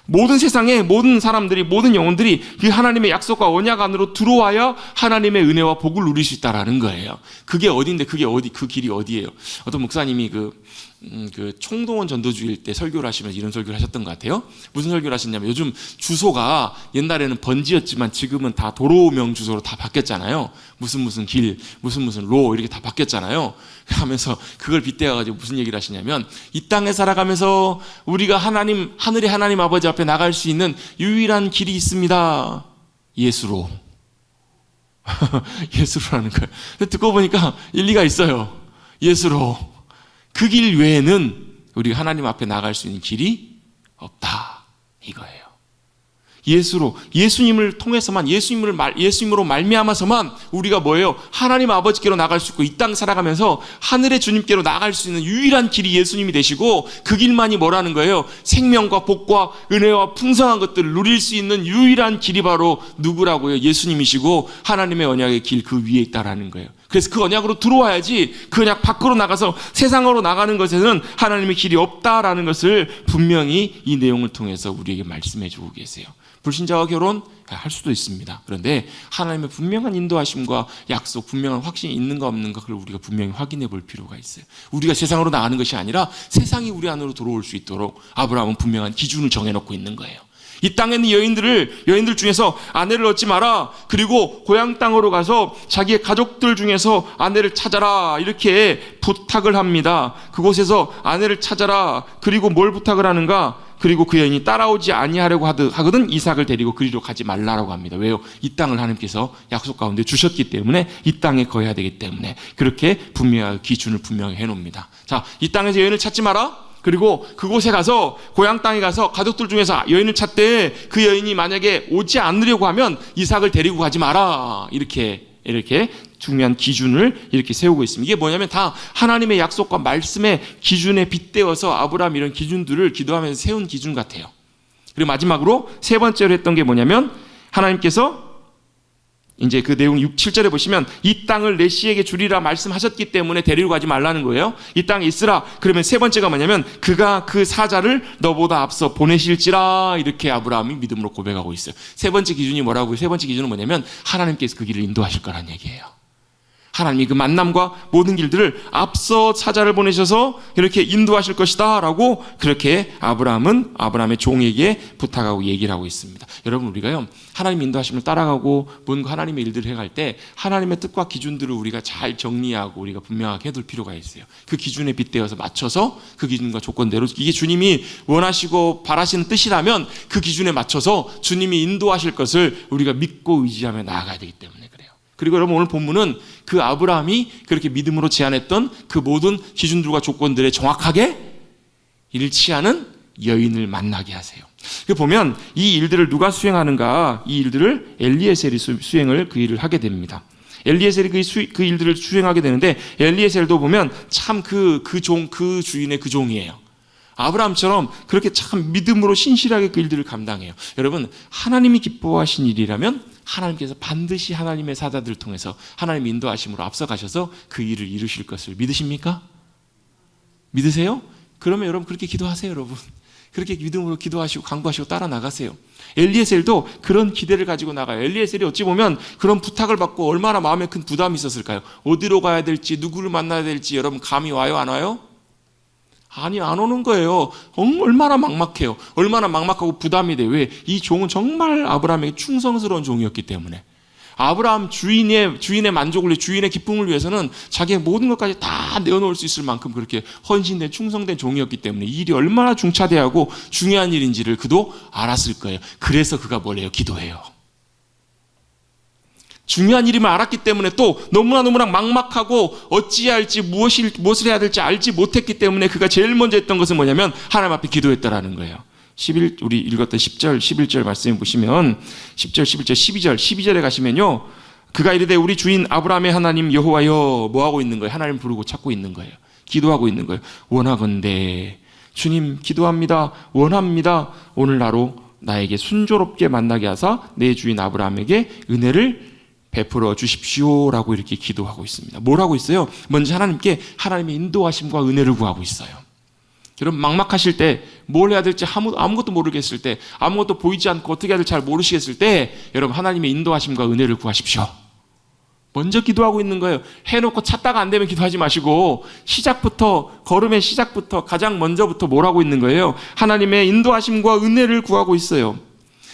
모든 세상의 모든 사람들이, 모든 영혼들이 그 하나님의 약속과 언약 안으로 들어와야 하나님의 은혜와 복을 누릴 수 있다라는 거예요. 그게 어딘데, 그 길이 어디예요? 어떤 목사님이 그 총동원 전도주일 때 설교를 하시면서 이런 설교를 하셨던 것 같아요. 무슨 설교를 하셨냐면, 요즘 주소가 옛날에는 번지였지만 지금은 다 도로명 주소로 다 바뀌었잖아요. 무슨 길, 무슨 로 이렇게 다 바뀌었잖아요. 하면서 그걸 빗대어가지고 무슨 얘기를 하시냐면, 이 땅에 살아가면서 우리가 하늘의 하나님 아버지 앞에 나갈 수 있는 유일한 길이 있습니다. 예수로. 예수로라는 거예요. 듣고 보니까 일리가 있어요. 예수로. 그 길 외에는 우리가 하나님 앞에 나갈 수 있는 길이 없다, 이거예요. 예수로, 예수님을 통해서만, 예수님으로 말미암아서만 우리가 뭐예요? 하나님 아버지께로 나갈 수 있고, 이 땅 살아가면서 하늘의 주님께로 나갈 수 있는 유일한 길이 예수님이 되시고, 그 길만이 뭐라는 거예요? 생명과 복과 은혜와 풍성한 것들을 누릴 수 있는 유일한 길이 바로 누구라고요? 예수님이시고 하나님의 언약의 길 그 위에 있다라는 거예요. 그래서 그 언약으로 들어와야지, 그 언약 밖으로 나가서 세상으로 나가는 것에는 하나님의 길이 없다라는 것을 분명히 이 내용을 통해서 우리에게 말씀해 주고 계세요. 불신자와 결혼 할 수도 있습니다. 그런데 하나님의 분명한 인도하심과 약속, 분명한 확신이 있는가 없는가, 그걸 우리가 분명히 확인해 볼 필요가 있어요. 우리가 세상으로 나가는 것이 아니라 세상이 우리 안으로 들어올 수 있도록 아브라함은 분명한 기준을 정해놓고 있는 거예요. 이 땅에 있는 여인들 중에서 아내를 얻지 마라, 그리고 고향 땅으로 가서 자기의 가족들 중에서 아내를 찾아라, 이렇게 부탁을 합니다. 그곳에서 아내를 찾아라. 그리고 뭘 부탁을 하는가? 그리고 그 여인이 따라오지 아니하려고 하거든 이삭을 데리고 그리로 가지 말라라고 합니다. 왜요? 이 땅을 하나님께서 약속 가운데 주셨기 때문에, 이 땅에 거해야 되기 때문에 그렇게 분명한 기준을 분명히 해놓습니다. 자, 이 땅에서 여인을 찾지 마라. 그리고 그곳에 가서, 고향 땅에 가서 가족들 중에서 여인을 찾되 그 여인이 만약에 오지 않으려고 하면 이삭을 데리고 가지 마라. 이렇게 중요한 기준을 이렇게 세우고 있습니다. 이게 뭐냐면 다 하나님의 약속과 말씀의 기준에 빗대어서 아브라함 이런 기준들을 기도하면서 세운 기준 같아요. 그리고 마지막으로 세 번째로 했던 게 뭐냐면, 하나님께서 이제 그 내용 6, 7절에 보시면 이 땅을 내 씨에게 주리라 말씀하셨기 때문에 데리고 가지 말라는 거예요. 이 땅에 있으라. 그러면 세 번째가 뭐냐면, 그가 그 사자를 너보다 앞서 보내실지라, 이렇게 아브라함이 믿음으로 고백하고 있어요. 세 번째 기준이 뭐라고요? 세 번째 기준은 뭐냐면 하나님께서 그 길을 인도하실 거라는 얘기예요. 하나님이 그 만남과 모든 길들을 앞서 사자를 보내셔서 이렇게 인도하실 것이다 라고, 그렇게 아브라함의 종에게 부탁하고 얘기를 하고 있습니다. 여러분, 우리가요 하나님 인도하심을 따라가고 뭔가 하나님의 일들을 해갈 때 하나님의 뜻과 기준들을 우리가 잘 정리하고 우리가 분명하게 해둘 필요가 있어요. 그 기준에 빗대어서 맞춰서 그 기준과 조건대로, 이게 주님이 원하시고 바라시는 뜻이라면 그 기준에 맞춰서 주님이 인도하실 것을 우리가 믿고 의지하며 나아가야 되기 때문에 그래요. 그리고 여러분, 오늘 본문은 그 아브라함이 그렇게 믿음으로 제안했던 그 모든 기준들과 조건들에 정확하게 일치하는 여인을 만나게 하세요. 보면 이 일들을 누가 수행하는가? 이 일들을 엘리에셀이 수행을 그 일을 하게 됩니다. 엘리에셀이 그 일들을 수행하게 되는데, 엘리에셀도 보면 참 그 주인의 그 종이에요. 아브라함처럼 그렇게 참 믿음으로 신실하게 그 일들을 감당해요. 여러분, 하나님이 기뻐하신 일이라면 하나님께서 반드시 하나님의 사자들을 통해서 하나님의 인도하심으로 앞서가셔서 그 일을 이루실 것을 믿으십니까? 믿으세요? 그러면 여러분 그렇게 기도하세요. 여러분, 그렇게 믿음으로 기도하시고 강구하시고 따라 나가세요. 엘리에셀도 그런 기대를 가지고 나가요. 엘리에셀이 어찌 보면 그런 부탁을 받고 얼마나 마음에 큰 부담이 있었을까요? 어디로 가야 될지, 누구를 만나야 될지 여러분 감이 와요, 안 와요? 아니, 안 오는 거예요. 얼마나 막막해요. 얼마나 막막하고 부담이 돼요. 왜? 이 종은 정말 아브라함에게 충성스러운 종이었기 때문에. 아브라함 주인의 만족을 위해, 주인의 기쁨을 위해서는 자기의 모든 것까지 다 내어놓을 수 있을 만큼 그렇게 헌신된, 충성된 종이었기 때문에 이 일이 얼마나 중차대하고 중요한 일인지를 그도 알았을 거예요. 그래서 그가 뭘 해요? 기도해요. 중요한 일임을 알았기 때문에, 또 너무나 막막하고 어찌해야 할지, 무엇을 해야 될지 알지 못했기 때문에 그가 제일 먼저 했던 것은 뭐냐면 하나님 앞에 기도했다라는 거예요. 우리 읽었던 10절, 11절 말씀해 보시면 10절, 11절, 12절에 가시면요, 그가 이르되 우리 주인 아브라함의 하나님 여호와여, 뭐 하고 있는 거예요? 하나님 부르고 찾고 있는 거예요. 기도하고 있는 거예요. 원하건대 주님 기도합니다. 원합니다. 오늘나로 나에게 순조롭게 만나게 하사 내 주인 아브라함에게 은혜를 베풀어 주십시오라고 이렇게 기도하고 있습니다. 뭘 하고 있어요? 먼저 하나님께 하나님의 인도하심과 은혜를 구하고 있어요. 여러분 막막하실 때 뭘 해야 될지 아무것도 모르겠을 때, 아무것도 보이지 않고 어떻게 해야 될지 잘 모르시겠을 때 여러분 하나님의 인도하심과 은혜를 구하십시오. 먼저 기도하고 있는 거예요. 해놓고 찾다가 안 되면 기도하지 마시고 걸음의 시작부터 가장 먼저부터 뭘 하고 있는 거예요? 하나님의 인도하심과 은혜를 구하고 있어요.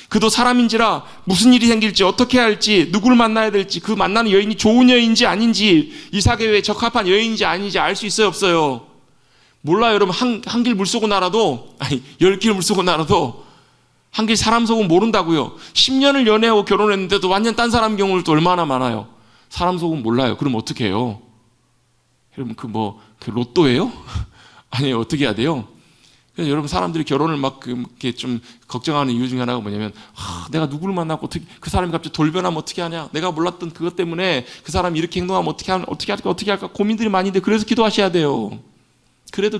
그도 사람인지라 무슨 일이 생길지 어떻게 해야 할지 누구를 만나야 될지 그 만나는 여인이 좋은 여인인지 아닌지 이삭에 적합한 여인인지 아닌지 알 수 있어요 없어요? 몰라요. 여러분 한 길 물 쏘고 날아도 10길 물 쏘고 날아도 한 길 사람 속은 모른다고요. 10년을 연애하고 결혼했는데도 완전 딴 사람 경우도 얼마나 많아요. 사람 속은 몰라요. 그럼 어떻게 해요? 여러분 그 로또예요? 아니 어떻게 해야 돼요? 그래서 여러분 사람들이 결혼을 막 이렇게 좀 걱정하는 이유 중에 하나가 뭐냐면 내가 누구를 만나고 어떻게 그 사람이 갑자기 돌변하면 어떻게 하냐? 내가 몰랐던 그것 때문에 그 사람이 이렇게 행동하면 어떻게 할까 고민들이 많이 있는데 그래서 기도하셔야 돼요. 그래서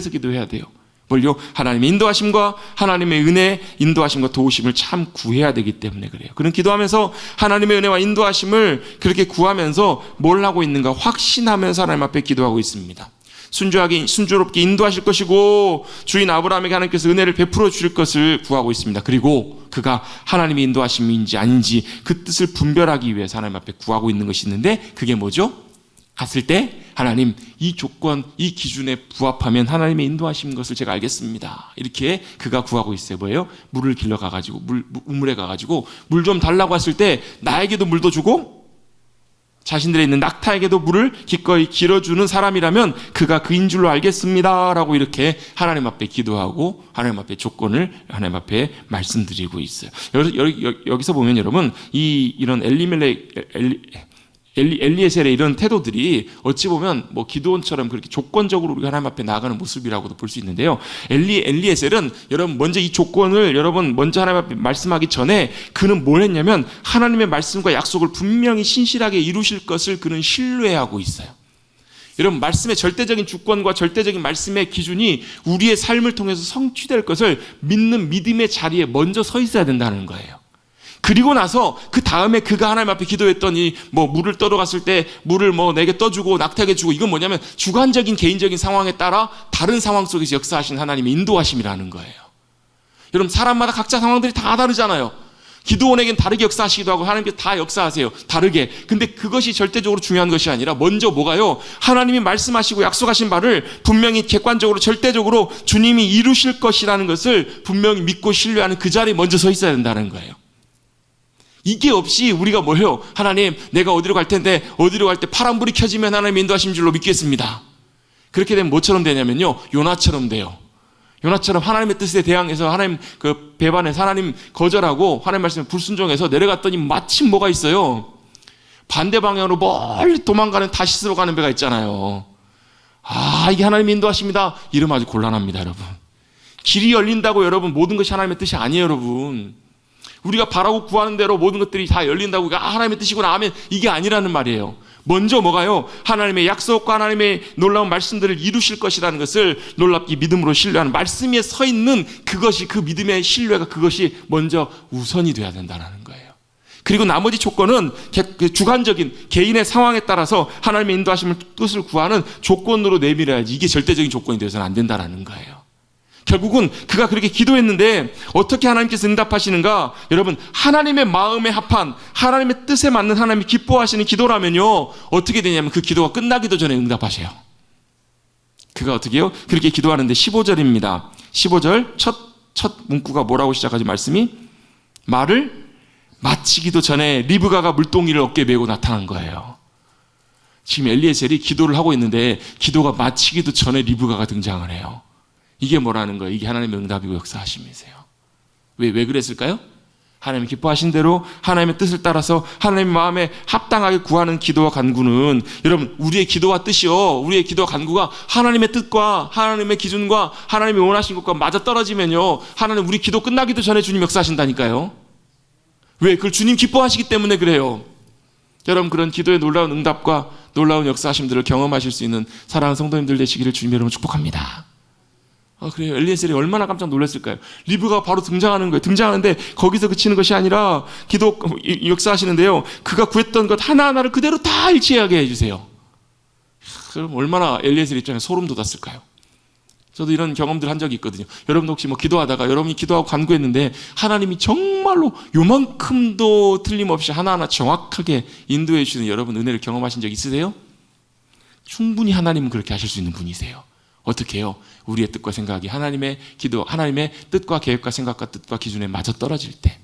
기도해야 돼요. 뭘요? 하나님의 인도하심과 하나님의 은혜, 인도하심과 도우심을 참 구해야 되기 때문에 그래요. 그런 기도하면서 하나님의 은혜와 인도하심을 그렇게 구하면서 뭘 하고 있는가 확신하면서 하나님 앞에 기도하고 있습니다. 순조롭게 인도하실 것이고 주인 아브라함에게 하나님께서 은혜를 베풀어 주실 것을 구하고 있습니다. 그리고 그가 하나님의 인도하심인지 아닌지 그 뜻을 분별하기 위해서 하나님 앞에 구하고 있는 것이 있는데 그게 뭐죠? 갔을 때 하나님 이 조건 이 기준에 부합하면 하나님의 인도하신 것을 제가 알겠습니다. 이렇게 그가 구하고 있어요. 뭐예요? 물을 길러 가가지고 우물에 가가지고 물 좀 달라고 했을 때 나에게도 물도 주고 자신들에 있는 낙타에게도 물을 기꺼이 길어주는 사람이라면 그가 그인 줄로 알겠습니다 라고 이렇게 하나님 앞에 기도하고 하나님 앞에 조건을 하나님 앞에 말씀드리고 있어요. 여기서 보면 여러분 이런 엘리에셀의 이런 태도들이 어찌 보면 기드온처럼 그렇게 조건적으로 우리가 하나님 앞에 나아가는 모습이라고도 볼 수 있는데요. 엘리에셀은 여러분 먼저 이 조건을 여러분 먼저 하나님 앞에 말씀하기 전에 그는 뭘 했냐면 하나님의 말씀과 약속을 분명히 신실하게 이루실 것을 그는 신뢰하고 있어요. 여러분 말씀의 절대적인 주권과 절대적인 말씀의 기준이 우리의 삶을 통해서 성취될 것을 믿는 믿음의 자리에 먼저 서 있어야 된다는 거예요. 그리고 나서 그 다음에 그가 하나님 앞에 기도했더니 물을 떠러 갔을 때 물을 내게 떠주고 낙타에게 주고 이건 뭐냐면 주관적인 개인적인 상황에 따라 다른 상황 속에서 역사하신 하나님의 인도하심이라는 거예요. 여러분 사람마다 각자 상황들이 다 다르잖아요. 기드온에겐 다르게 역사하시기도 하고 하나님께서 다 역사하세요. 다르게. 근데 그것이 절대적으로 중요한 것이 아니라 먼저 뭐가요? 하나님이 말씀하시고 약속하신 바를 분명히 객관적으로 절대적으로 주님이 이루실 것이라는 것을 분명히 믿고 신뢰하는 그 자리에 먼저 서 있어야 된다는 거예요. 이게 없이 우리가 뭐예요? 하나님 내가 어디로 갈 텐데 어디로 갈 때 파란불이 켜지면 하나님 인도하신 줄로 믿겠습니다. 그렇게 되면 뭐처럼 되냐면요 요나처럼 돼요. 요나처럼 하나님의 뜻에 대항해서 하나님 배반해서 하나님 거절하고 하나님 말씀에 불순종해서 내려갔더니 마침 뭐가 있어요? 반대 방향으로 멀리 도망가는 다시스로 가는 배가 있잖아요. 이게 하나님의 인도하십니다. 이러면 아주 곤란합니다. 여러분 길이 열린다고 여러분 모든 것이 하나님의 뜻이 아니에요. 여러분 우리가 바라고 구하는 대로 모든 것들이 다 열린다고 하나님의 뜻이구나 하면 이게 아니라는 말이에요. 먼저 뭐가요? 하나님의 약속과 하나님의 놀라운 말씀들을 이루실 것이라는 것을 놀랍게 믿음으로 신뢰하는 말씀 위에 서 있는 그것이 그 믿음의 신뢰가 그것이 먼저 우선이 돼야 된다는 거예요. 그리고 나머지 조건은 주관적인 개인의 상황에 따라서 하나님의 인도하심을 뜻을 구하는 조건으로 내밀어야지 이게 절대적인 조건이 되어서는 안 된다는 거예요. 결국은 그가 그렇게 기도했는데 어떻게 하나님께서 응답하시는가? 여러분 하나님의 마음에 합한 하나님의 뜻에 맞는 하나님이 기뻐하시는 기도라면요 어떻게 되냐면 그 기도가 끝나기도 전에 응답하셔요. 그가 어떻게 해요? 그렇게 기도하는데 15절입니다. 15절 첫 문구가 뭐라고 시작하지 말씀이? 말을 마치기도 전에 리브가가 물동이를 어깨에 메고 나타난 거예요. 지금 엘리에셀이 기도를 하고 있는데 기도가 마치기도 전에 리브가가 등장을 해요. 이게 뭐라는 거예요? 이게 하나님의 응답이고 역사하심이세요. 왜 그랬을까요? 하나님이 기뻐하신 대로 하나님의 뜻을 따라서 하나님의 마음에 합당하게 구하는 기도와 간구는 여러분 우리의 기도와 뜻이요 우리의 기도와 간구가 하나님의 뜻과 하나님의 기준과 하나님이 원하신 것과 맞아떨어지면요 하나님 우리 기도 끝나기도 전에 주님 역사하신다니까요. 왜? 그걸 주님 기뻐하시기 때문에 그래요. 여러분 그런 기도의 놀라운 응답과 놀라운 역사하심들을 경험하실 수 있는 사랑하는 성도님들 되시기를 주님 여러분 축복합니다. 그래요. 엘리에셀이 얼마나 깜짝 놀랐을까요? 리브가 바로 등장하는 거예요. 등장하는데 거기서 그치는 것이 아니라 기도 역사하시는데요. 그가 구했던 것 하나하나를 그대로 다 일치하게 해주세요. 그럼 얼마나 엘리에셀 입장에 소름 돋았을까요? 저도 이런 경험들 한 적이 있거든요. 여러분도 혹시 뭐 기도하다가 여러분이 기도하고 간구했는데 하나님이 정말로 요만큼도 틀림없이 하나하나 정확하게 인도해 주시는 여러분 은혜를 경험하신 적 있으세요? 충분히 하나님은 그렇게 하실 수 있는 분이세요. 어떻게 해요? 우리의 뜻과 생각이 하나님의 기도, 하나님의 뜻과 계획과 생각과 뜻과 기준에 맞아떨어질 때.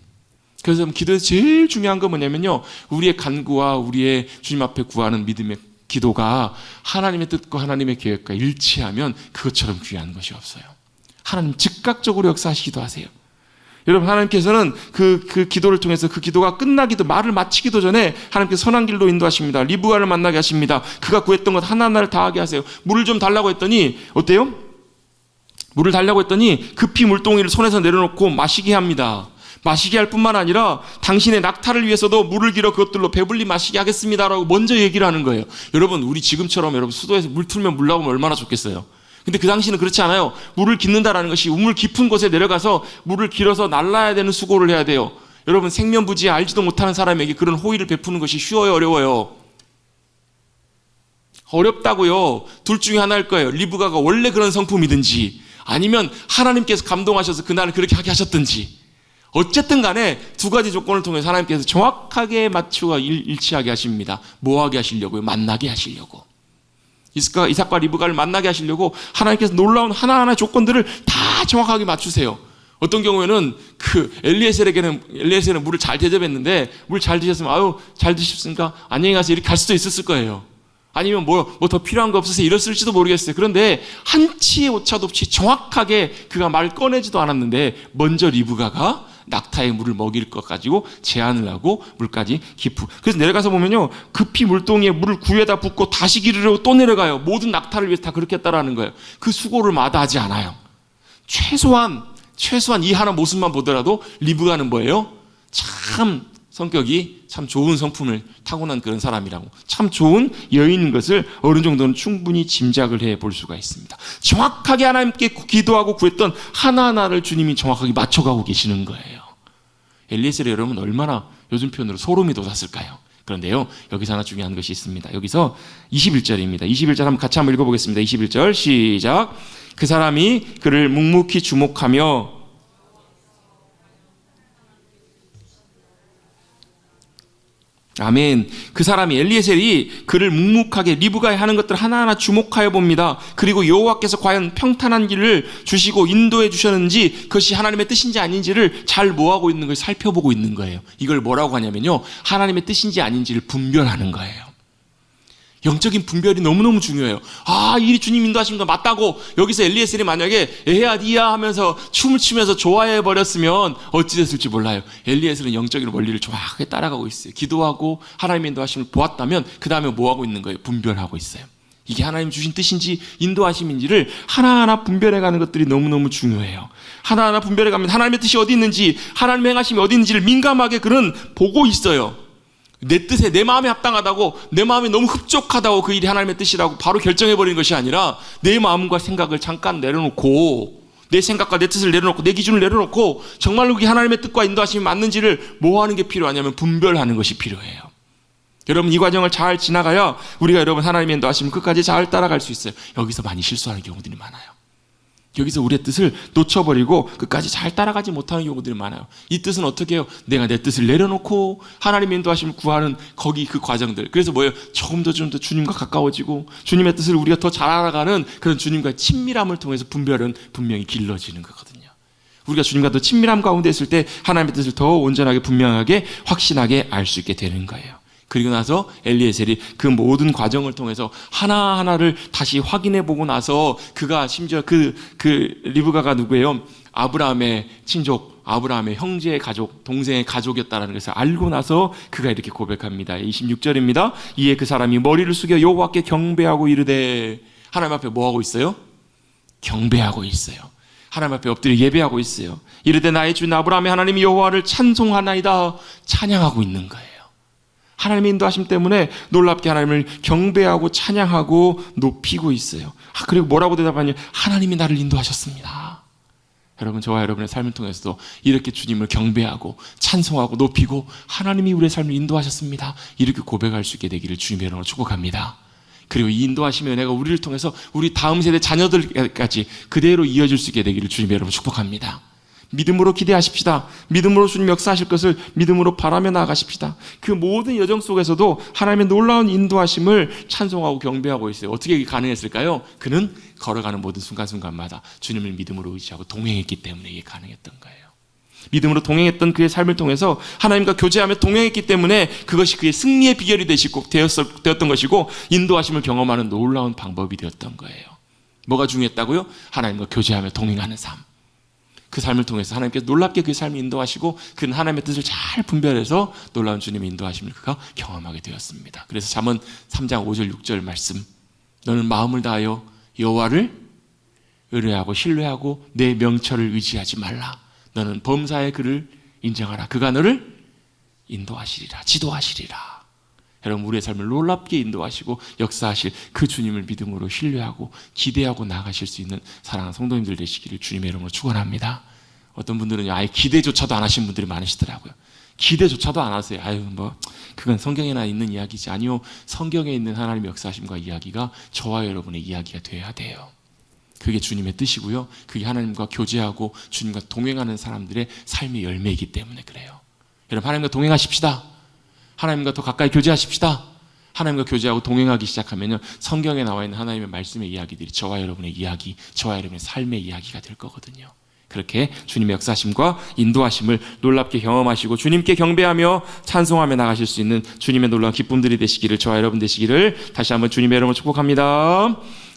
그래서 기도에서 제일 중요한 건 뭐냐면요, 우리의 간구와 우리의 주님 앞에 구하는 믿음의 기도가 하나님의 뜻과 하나님의 계획과 일치하면 그것처럼 귀한 것이 없어요. 하나님 즉각적으로 역사하시기도 하세요. 여러분 하나님께서는 그 기도를 통해서 그 기도가 끝나기도, 말을 마치기도 전에 하나님께서 선한 길로 인도하십니다. 리브가를 만나게 하십니다. 그가 구했던 것 하나하나를 다 하게 하세요. 물을 좀 달라고 했더니 어때요? 물을 달라고 했더니 급히 물동이를 손에서 내려놓고 마시게 합니다. 마시게 할 뿐만 아니라 당신의 낙타를 위해서도 물을 길어 그것들로 배불리 마시게 하겠습니다라고 먼저 얘기를 하는 거예요. 여러분 우리 지금처럼 여러분 수도에서 물 틀면 물 나오면 얼마나 좋겠어요. 근데 그 당시는 그렇지 않아요. 물을 깃는다라는 것이 우물 깊은 곳에 내려가서 물을 길어서 날라야 되는 수고를 해야 돼요. 여러분 생면부지에 알지도 못하는 사람에게 그런 호의를 베푸는 것이 쉬워요, 어려워요? 어렵다고요. 둘 중에 하나일 거예요. 리브가가 원래 그런 성품이든지 아니면 하나님께서 감동하셔서 그날을 그렇게 하게 하셨든지, 어쨌든 간에 두 가지 조건을 통해서 하나님께서 정확하게 맞추어 일치하게 하십니다. 뭐하게 하시려고요? 만나게 하시려고. 이삭과 리브가를 만나게 하시려고 하나님께서 놀라운 하나하나 조건들을 다 정확하게 맞추세요. 어떤 경우에는 엘리에셀은 물을 잘 대접했는데, 물 잘 드셨으면 아유 잘 드셨습니까? 안녕히 가세요 이렇게 갈 수도 있었을 거예요. 아니면 뭐 더 필요한 거 없으세요 이랬을지도 모르겠어요. 그런데 한치의 오차도 없이 정확하게 그가 말 꺼내지도 않았는데 먼저 리브가가 낙타의 물을 먹일 것 가지고 제안을 하고 물까지 그래서 내려가서 보면요, 급히 물동이에 물을 구에다 붓고 다시 기르려고 또 내려가요. 모든 낙타를 위해서 다 그렇게 했다라는 거예요. 그 수고를 마다하지 않아요. 최소한 이 하나 모습만 보더라도 리브가는 뭐예요? 참 성격이 참 좋은 성품을 타고난 그런 사람이라고, 참 좋은 여인인 것을 어느 정도는 충분히 짐작을 해볼 수가 있습니다. 정확하게 하나님께 기도하고 구했던 하나하나를 주님이 정확하게 맞춰가고 계시는 거예요. 엘리에셀이 여러분 얼마나 요즘 표현으로 소름이 돋았을까요? 그런데요, 여기서 하나 중요한 것이 있습니다. 여기서 21절입니다. 21절 한번 같이 한번 읽어보겠습니다. 21절 시작. 그 사람이 그를 묵묵히 주목하며 아멘. 그 사람이 엘리에셀이 그를 묵묵하게 리브가에 하는 것들 하나하나 주목하여 봅니다. 그리고 여호와께서 과연 평탄한 길을 주시고 인도해 주셨는지, 그것이 하나님의 뜻인지 아닌지를 잘 뭐하고 있는 걸 살펴보고 있는 거예요. 이걸 뭐라고 하냐면요, 하나님의 뜻인지 아닌지를 분별하는 거예요. 영적인 분별이 너무너무 중요해요. 이 일이 주님 인도하신 거 맞다고 여기서 엘리에셀이 만약에 에야 니야 하면서 춤을 추면서 좋아해 버렸으면 어찌 됐을지 몰라요. 엘리에셀은 영적인 원리를 정확하게 따라가고 있어요. 기도하고 하나님의 인도하심을 보았다면 그 다음에 뭐하고 있는 거예요? 분별하고 있어요. 이게 하나님 주신 뜻인지 인도하심인지를 하나하나 분별해가는 것들이 너무너무 중요해요. 하나하나 분별해가면 하나님의 뜻이 어디 있는지, 하나님의 행하심이 어디 있는지를 민감하게 그는 보고 있어요. 내 뜻에, 내 마음에 합당하다고, 내 마음에 너무 흡족하다고 그 일이 하나님의 뜻이라고 바로 결정해버리는 것이 아니라 내 마음과 생각을 잠깐 내려놓고, 내 생각과 내 뜻을 내려놓고, 내 기준을 내려놓고 정말로 그게 하나님의 뜻과 인도하심이 맞는지를 뭐 하는 게 필요하냐면 분별하는 것이 필요해요. 여러분 이 과정을 잘 지나가야 우리가 여러분 하나님의 인도하심을 끝까지 잘 따라갈 수 있어요. 여기서 많이 실수하는 경우들이 많아요. 여기서 우리의 뜻을 놓쳐버리고 끝까지 잘 따라가지 못하는 경우들이 많아요. 이 뜻은 어떻게 해요? 내가 내 뜻을 내려놓고 하나님의 인도하심을 구하는 거기 그 과정들. 그래서 뭐예요? 좀 더 주님과 가까워지고 주님의 뜻을 우리가 더 잘 알아가는 그런 주님과의 친밀함을 통해서 분별은 분명히 길러지는 거거든요. 우리가 주님과 더 친밀함 가운데 있을 때 하나님의 뜻을 더 온전하게 분명하게 확신하게 알 수 있게 되는 거예요. 그리고 나서 엘리에셀이 그 모든 과정을 통해서 하나하나를 다시 확인해 보고 나서 그가 심지어 그 리브가가 누구예요? 아브라함의 친족, 아브라함의 형제의 가족, 동생의 가족이었다는 것을 알고 나서 그가 이렇게 고백합니다. 26절입니다. 이에 그 사람이 머리를 숙여 여호와께 경배하고 이르되, 하나님 앞에 뭐 하고 있어요? 경배하고 있어요. 하나님 앞에 엎드려 예배하고 있어요. 이르되 나의 주 아브라함의 하나님 여호와를 찬송하나이다. 찬양하고 있는 거예요. 하나님의 인도하심 때문에 놀랍게 하나님을 경배하고 찬양하고 높이고 있어요. 그리고 뭐라고 대답하냐? 하나님이 나를 인도하셨습니다. 여러분, 저와 여러분의 삶을 통해서도 이렇게 주님을 경배하고 찬송하고 높이고 하나님이 우리의 삶을 인도하셨습니다, 이렇게 고백할 수 있게 되기를 주님의 이름으로 축복합니다. 그리고 이 인도하심의 은혜가 우리를 통해서 우리 다음 세대 자녀들까지 그대로 이어질 수 있게 되기를 주님의 이름으로 축복합니다. 믿음으로 기대하십시다. 믿음으로 주님 역사하실 것을 믿음으로 바라며 나아가십시다. 그 모든 여정 속에서도 하나님의 놀라운 인도하심을 찬송하고 경배하고 있어요. 어떻게 이게 가능했을까요? 그는 걸어가는 모든 순간순간마다 주님을 믿음으로 의지하고 동행했기 때문에 이게 가능했던 거예요. 믿음으로 동행했던 그의 삶을 통해서 하나님과 교제하며 동행했기 때문에 그것이 그의 승리의 비결이 되었던 것이고 인도하심을 경험하는 놀라운 방법이 되었던 거예요. 뭐가 중요했다고요? 하나님과 교제하며 동행하는 삶. 그 삶을 통해서 하나님께서 놀랍게 그 삶을 인도하시고 그는 하나님의 뜻을 잘 분별해서 놀라운 주님의 인도하심을 그가 경험하게 되었습니다. 그래서 잠언 3장 5절 6절 말씀, 너는 마음을 다하여 여호와를 의뢰하고 신뢰하고 내 명철을 의지하지 말라. 너는 범사의 그를 인정하라. 그가 너를 인도하시리라, 지도하시리라. 여러분, 우리의 삶을 놀랍게 인도하시고 역사하실 그 주님을 믿음으로 신뢰하고 기대하고 나아가실 수 있는 사랑하는 성도님들 되시기를 주님의 이름으로 축원합니다. 어떤 분들은 아예 기대조차도 안 하신 분들이 많으시더라고요. 기대조차도 안 하세요. 그건 성경에나 있는 이야기지. 아니요, 성경에 있는 하나님의 역사하심과 이야기가 저와 여러분의 이야기가 되어야 돼요. 그게 주님의 뜻이고요, 그게 하나님과 교제하고 주님과 동행하는 사람들의 삶의 열매이기 때문에 그래요. 여러분, 하나님과 동행하십시다. 하나님과 더 가까이 교제하십시다. 하나님과 교제하고 동행하기 시작하면 성경에 나와 있는 하나님의 말씀의 이야기들이 저와 여러분의 이야기, 저와 여러분의 삶의 이야기가 될 거거든요. 그렇게 주님의 역사하심과 인도하심을 놀랍게 경험하시고 주님께 경배하며 찬송하며 나가실 수 있는 주님의 놀라운 기쁨들이 되시기를, 저와 여러분 되시기를 다시 한번 주님의 이름으로 축복합니다.